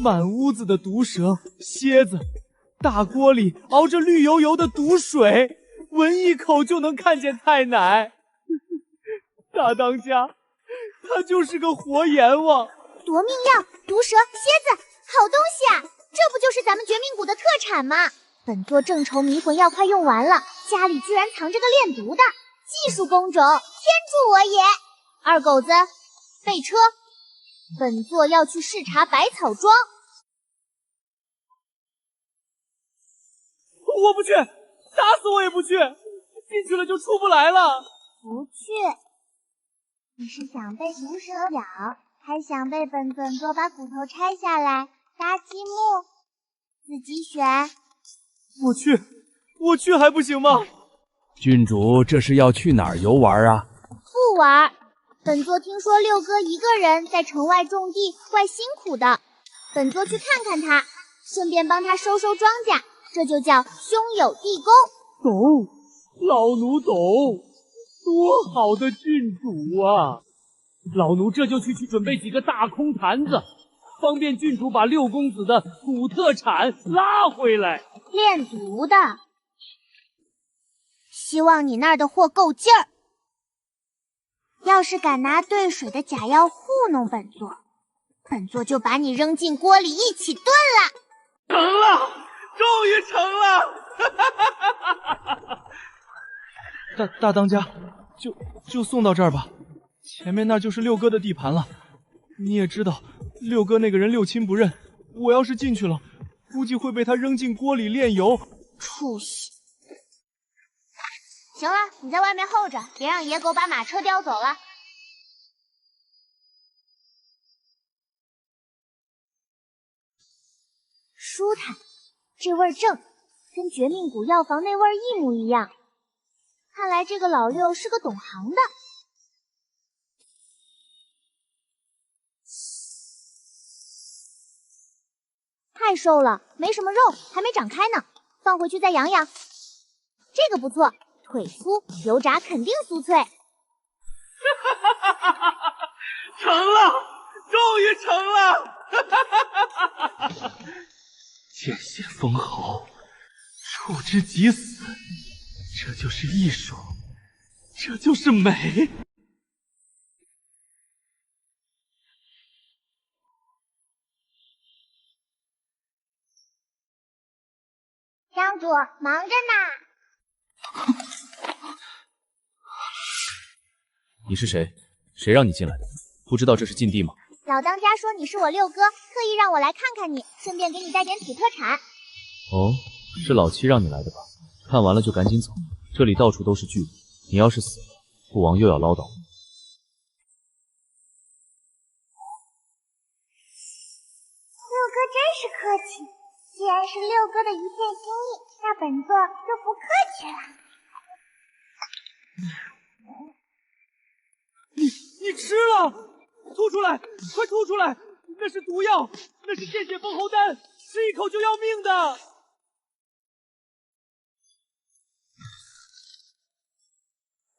满屋子的毒蛇、蝎子，大锅里熬着绿油油的毒水，闻一口就能看见太奶。大当家，他就是个活阎王。夺命药、毒蛇、蝎子，好东西啊！这不就是咱们绝命谷的特产吗？本座正愁迷魂药快用完了，家里居然藏着个炼毒的，技术工种，天助我也！二狗子，备车，本座要去视察百草庄。我不去，打死我也不去，进去了就出不来了。不去，你是想被毒蛇咬，还想被本座把骨头拆下来搭积木？自己选。我去还不行吗？郡主这是要去哪儿游玩啊？不玩，本座听说六哥一个人在城外种地怪辛苦的，本座去看看他，顺便帮他收收庄稼，这就叫兄友弟恭。懂，老奴懂，多好的郡主啊！老奴这就去准备几个大空坛子，方便郡主把六公子的土特产拉回来。炼毒的，希望你那儿的货够劲儿。要是敢拿兑水的假药糊弄本座就把你扔进锅里一起炖了。成了，终于成了！大当家，就送到这儿吧。前面那就是六哥的地盘了。你也知道，六哥那个人六亲不认，我要是进去了，估计会被他扔进锅里炼油。出息！行了，你在外面候着，别让野狗把马车叼走了。舒坦，这味儿正，跟绝命谷药房那味儿一模一样。看来这个老六是个懂行的。太瘦了，没什么肉，还没长开呢，放回去再养养。这个不错，腿粗，油炸肯定酥脆。成了，终于成了！见血封喉，触之即死，这就是艺术，这就是美。张主，忙着呢。你是谁？谁让你进来的？不知道这是禁地吗？老当家说你是我六哥，特意让我来看看你，顺便给你带点土特产。哦，是老七让你来的吧？看完了就赶紧走，这里到处都是巨物，你要是死了，父王又要唠叨。六哥真是客气，既然是六哥的一片心意，那本座就不客气了。你吃了，吐出来，快吐出来！那是毒药，那是见血封喉丹，吃一口就要命的。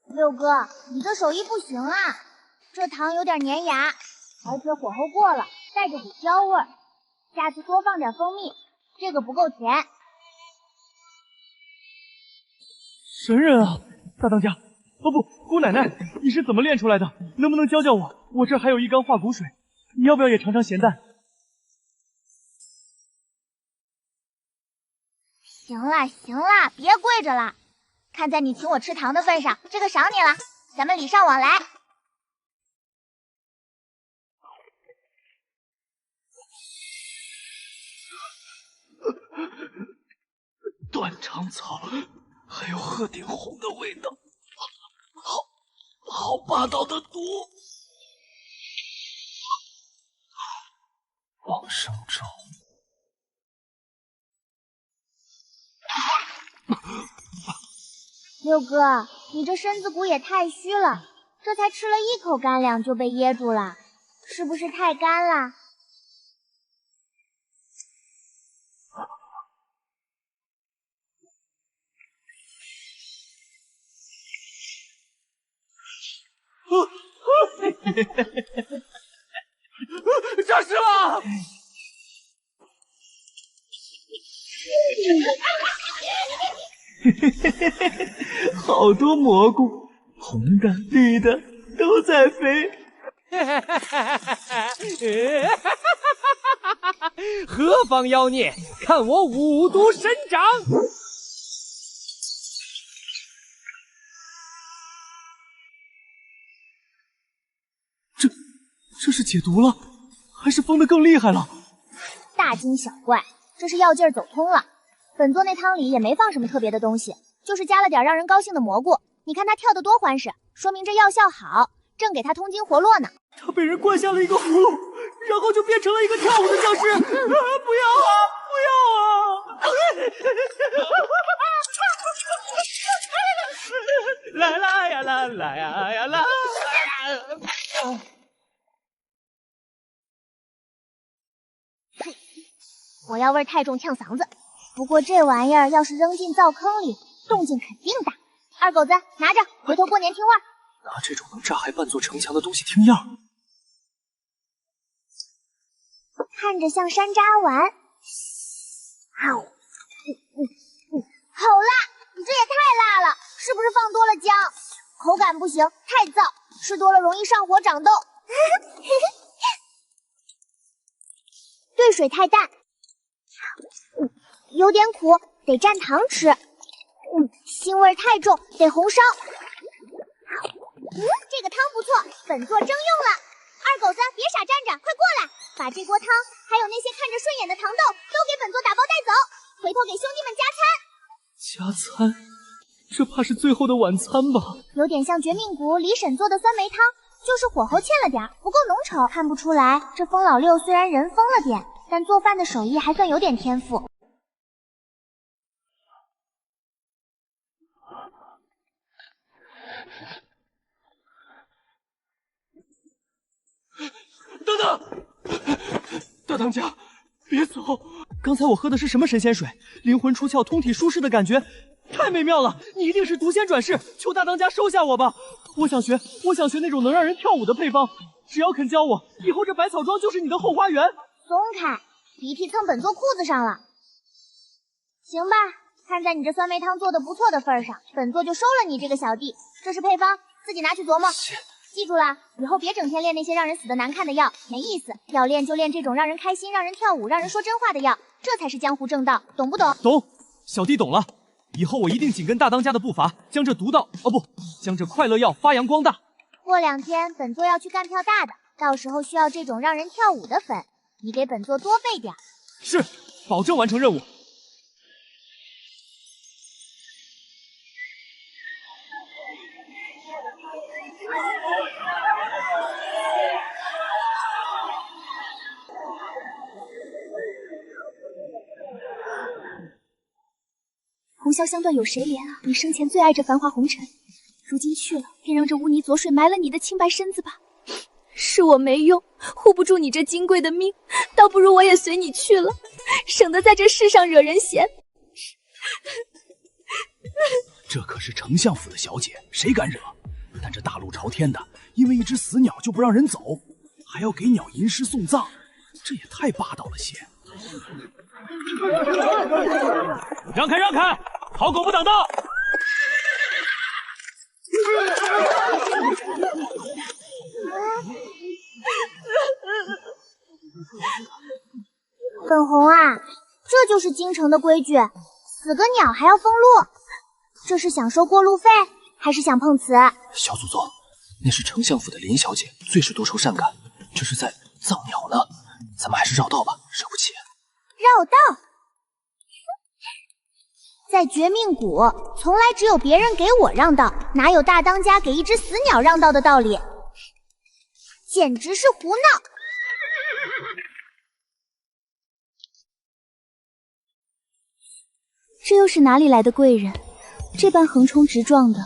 六哥，你的手艺不行啊，这糖有点粘牙，而且火候过了，带着股焦味儿。下次多放点蜂蜜，这个不够甜。神人啊，大当家！哦不，姑奶奶，你是怎么练出来的？能不能教教我？我这儿还有一缸化骨水，你要不要也尝尝咸淡？行了行了，别跪着了，看在你请我吃糖的份上，这个赏你了，咱们礼尚往来。断肠草，还有鹤顶红的味道，好霸道的毒！往生咒。六哥，你这身子骨也太虚了，这才吃了1口干粮就被噎住了，是不是太干了？诈尸了！好多蘑菇，红的、绿的都在飞。何方妖孽，看我五毒神掌！这是解毒了，还是疯得更厉害了？大惊小怪，这是药劲儿走通了。本座那汤里也没放什么特别的东西，就是加了点让人高兴的蘑菇。你看他跳得多欢实，说明这药效好，正给他通经活络呢。他被人灌下了一个葫芦，然后就变成了一个跳舞的僵尸。不要啊！不要啊！啦啦呀啦啦呀呀啦！火药味太重，呛嗓子。不过这玩意儿要是扔进灶坑里，动静肯定大。二狗子拿着，回头过年听味儿。拿这种能炸害半座城墙的东西听样，看着像山楂丸。好辣！你这也太辣了，是不是放多了姜？口感不行，太燥，吃多了容易上火长痘。兑水太淡，有点苦，得蘸糖吃。腥味太重，得红烧。这个汤不错，本座征用了。二狗子别傻站着，快过来，把这锅汤还有那些看着顺眼的糖豆都给本座打包带走，回头给兄弟们加餐。加餐？这怕是最后的晚餐吧？有点像绝命谷李婶做的酸梅汤，就是火候欠了点，不够浓稠。看不出来，这疯老六虽然人疯了点，但做饭的手艺还算有点天赋。等等，大当家，别走！刚才我喝的是什么神仙水？灵魂出窍，通体舒适的感觉，太美妙了！你一定是毒仙转世，求大当家收下我吧！我想学那种能让人跳舞的配方，只要肯教我，以后这百草庄就是你的后花园。松开，鼻涕蹭本座裤子上了。行吧，看在你这酸梅汤做的不错的份上，本座就收了你这个小弟。这是配方，自己拿去琢磨。记住了，以后别整天练那些让人死的难看的药，没意思。要练就练这种让人开心、让人跳舞、让人说真话的药，这才是江湖正道，懂不懂？懂，小弟懂了。以后我一定紧跟大当家的步伐，将这毒道，将这快乐药发扬光大。过2天本座要去干票大的，到时候需要这种让人跳舞的粉，你给本座多备点。是，保证完成任务。红绡香断有谁怜啊？你生前最爱这繁华红尘，如今去了，便让这污泥浊水埋了你的清白身子吧。是我没用，护不住你这金贵的命，倒不如我也随你去了，省得在这世上惹人嫌。这可是丞相府的小姐，谁敢惹？但这大路朝天的，因为一只死鸟就不让人走，还要给鸟吟诗送葬，这也太霸道了些。让开让开，好狗不挡道！粉红啊，这就是京城的规矩，死个鸟还要封路，这是想收过路费，还是想碰瓷？小祖宗，那是丞相府的林小姐，最是多愁善感，这是在葬鸟呢。咱们还是绕道吧，惹不起。绕道？在绝命谷，从来只有别人给我让道，哪有大当家给一只死鸟让道的道理？简直是胡闹！这又是哪里来的贵人？这般横冲直撞的，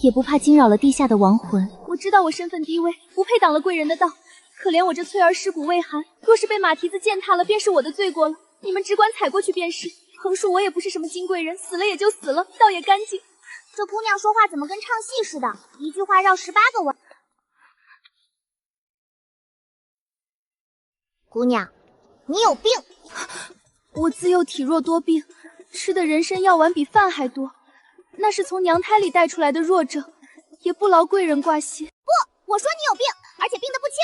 也不怕惊扰了地下的亡魂。我知道我身份低微，不配挡了贵人的道。可怜我这翠儿尸骨未寒，若是被马蹄子践踏了，便是我的罪过了。你们只管踩过去便是。横竖我也不是什么金贵人，死了也就死了，道也干净。这姑娘说话怎么跟唱戏似的，一句话绕18个弯。姑娘，你有病！我自幼体弱多病，吃的人参药丸比饭还多，那是从娘胎里带出来的弱者，也不劳贵人挂心。不，我说你有病，而且病得不轻。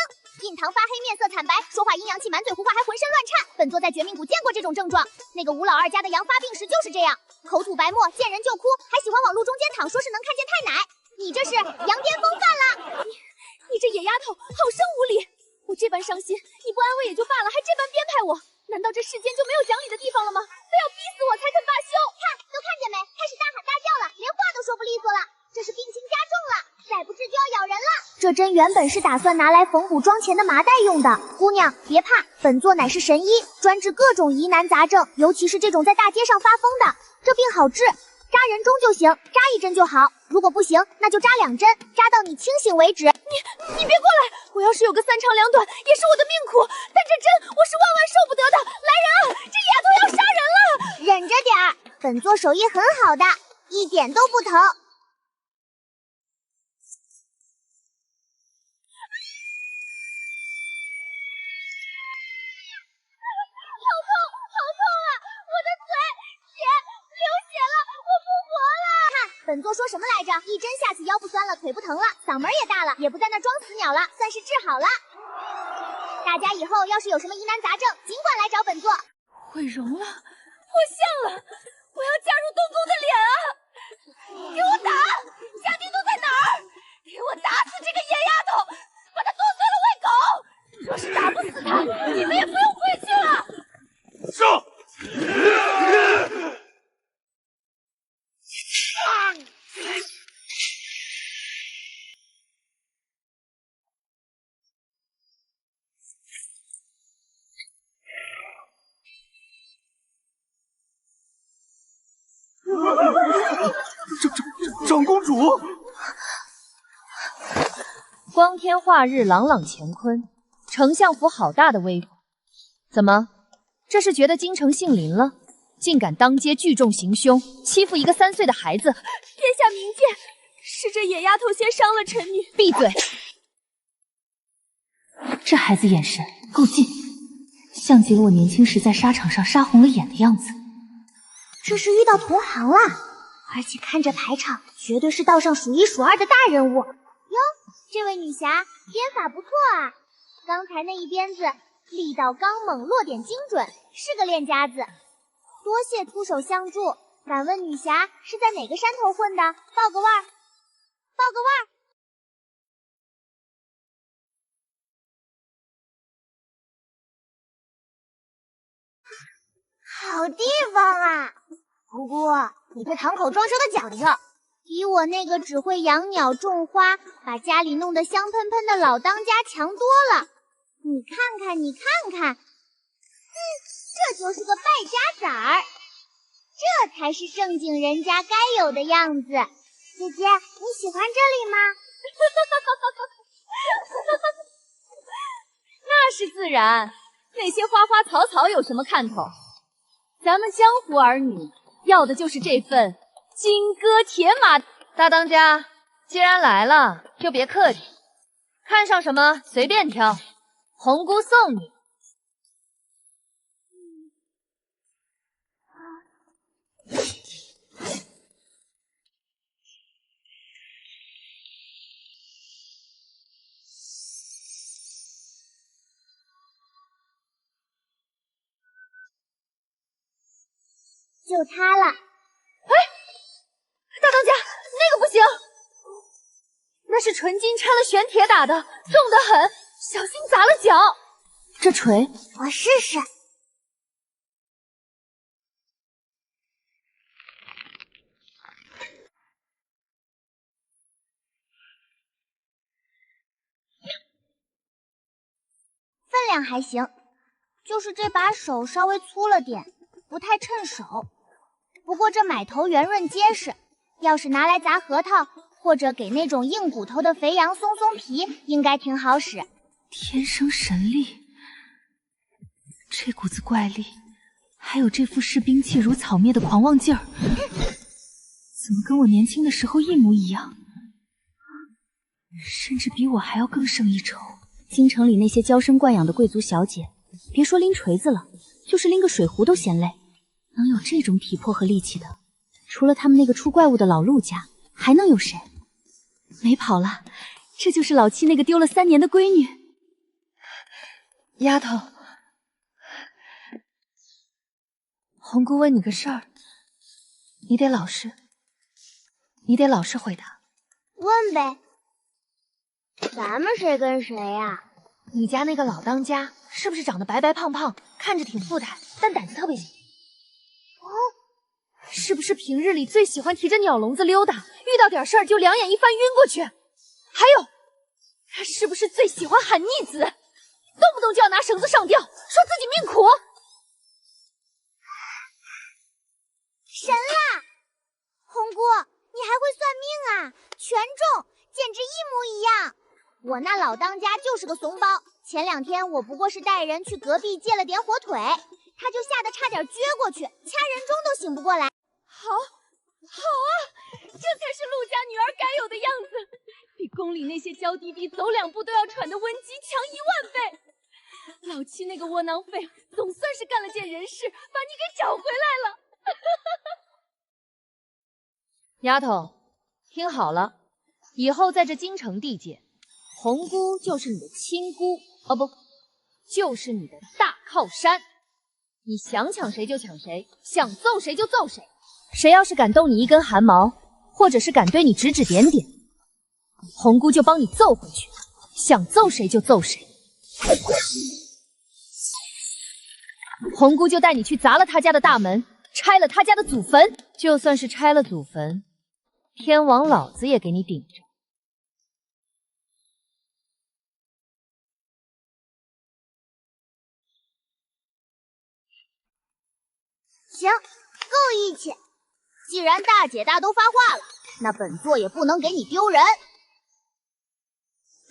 印堂发黑，面色惨白，说话阴阳气，满嘴胡话，还浑身乱颤。本座在绝命谷见过这种症状，那个吴老二家的羊发病时就是这样，口吐白沫，见人就哭，还喜欢往路中间躺，说是能看见太奶。你这是羊癫疯犯了！你这野丫头，好生无礼！我这般伤心，你不安慰也就罢了，还这般编排我，难道这世间就没有讲理的地方了吗？非要逼死我才肯罢休！都看见没？开始大喊大叫了，连话都说不利索了，这是病情加重了，再不治就要咬人了。这针原本是打算拿来缝补装钱的麻袋用的，姑娘别怕，本座乃是神医，专治各种疑难杂症，尤其是这种在大街上发疯的，这病好治，扎人中就行，扎1针就好，如果不行，那就扎2针，扎到你清醒为止。你别过来！我要是有个3长2短，也是我的命苦，但这针我是万万受不得的。来人啊，这丫头要杀人了！忍着点儿，本座手艺很好的，一点都不疼。本座说什么来着？一针下去腰不酸了，腿不疼了，嗓门也大了，也不在那装死鸟了，算是治好了。大家以后要是有什么疑难杂症，尽管来找本座。毁容了，我像了，我要加入东宫的脸啊！给我打！夏丁都在哪儿？给我打死这个野丫头，把她剁碎了喂狗！若是打不死她，你们也不用回去了。上！长公主，光天化日，朗朗乾坤，丞相府好大的威风！怎么，这是觉得京城姓林了？竟敢当街聚众行凶，欺负一个3岁的孩子！殿下明鉴，是这野丫头先伤了臣女。闭嘴！这孩子眼神够劲，像极了我年轻时在沙场上杀红了眼的样子。这是遇到同行了，而且看这排场，绝对是道上数1数2的大人物。哟，这位女侠鞭法不错啊，刚才那一鞭子力道刚猛，落点精准，是个练家子。多谢出手相助，敢问女侠是在哪个山头混的？报个腕儿，报个腕儿。好地方啊！不过你这堂口装修的讲究，比我那个只会养鸟种花，把家里弄得香喷喷的老当家强多了。你看看，你看看，这就是个败家子儿，这才是正经人家该有的样子。姐姐，你喜欢这里吗？那是自然，那些花花草草有什么看头？咱们江湖儿女要的就是这份金戈铁马。大当家，既然来了，就别客气，看上什么随便挑，红姑送你。就它了。哎，大当家，那个不行，那是纯金掺了玄铁打的，重得很，小心砸了脚。这锤，我试试。样还行，就是这把手稍微粗了点，不太趁手。不过这买头圆润结实，要是拿来砸核桃，或者给那种硬骨头的肥羊松皮，应该挺好使。天生神力，这股子怪力，还有这副视兵器如草灭的狂妄劲儿，怎么跟我年轻的时候一模一样？甚至比我还要更胜一筹。京城里那些娇生惯养的贵族小姐，别说拎锤子了，就是拎个水壶都嫌累。能有这种体魄和力气的，除了他们那个出怪物的老陆家，还能有谁？没跑了，这就是老七那个丢了3年的闺女。丫头，红姑问你个事儿，你得老实回答。问呗。咱们谁跟谁呀？你家那个老当家是不是长得白白胖胖，看着挺富态，但胆子特别小？哦，是不是平日里最喜欢提着鸟笼子溜达，遇到点事儿就两眼一翻晕过去？还有，他是不是最喜欢喊逆子，动不动就要拿绳子上吊，说自己命苦？神啦！红姑，你还会算命啊？全中，简直一模一样。我那老当家就是个怂包，前2天我不过是带人去隔壁借了点火腿，他就吓得差点撅过去，掐人中都醒不过来。好啊，这才是陆家女儿该有的样子，比宫里那些娇滴滴走2步都要喘的温姬强1万倍。老七那个窝囊废，总算是干了件人事，把你给找回来了。丫头，听好了，以后在这京城地界，红姑就是你的亲姑，哦不，就是你的大靠山。你想抢谁就抢谁，想揍谁就揍谁。谁要是敢动你一根汗毛，或者是敢对你指指点点，红姑就帮你揍回去，想揍谁就揍谁。红姑就带你去砸了他家的大门，拆了他家的祖坟。就算是拆了祖坟，天王老子也给你顶着。行，够义气。既然大姐大都发话了，那本座也不能给你丢人。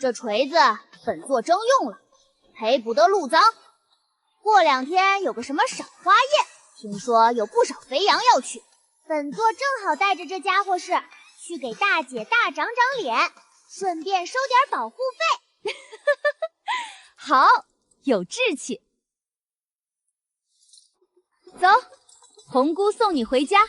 这锤子本座征用了，赔不得路脏。过2天有个什么赏花宴，听说有不少肥羊要去，本座正好带着这家伙事去给大姐大长长脸，顺便收点保护费。好，有志气。走，红姑送你回家。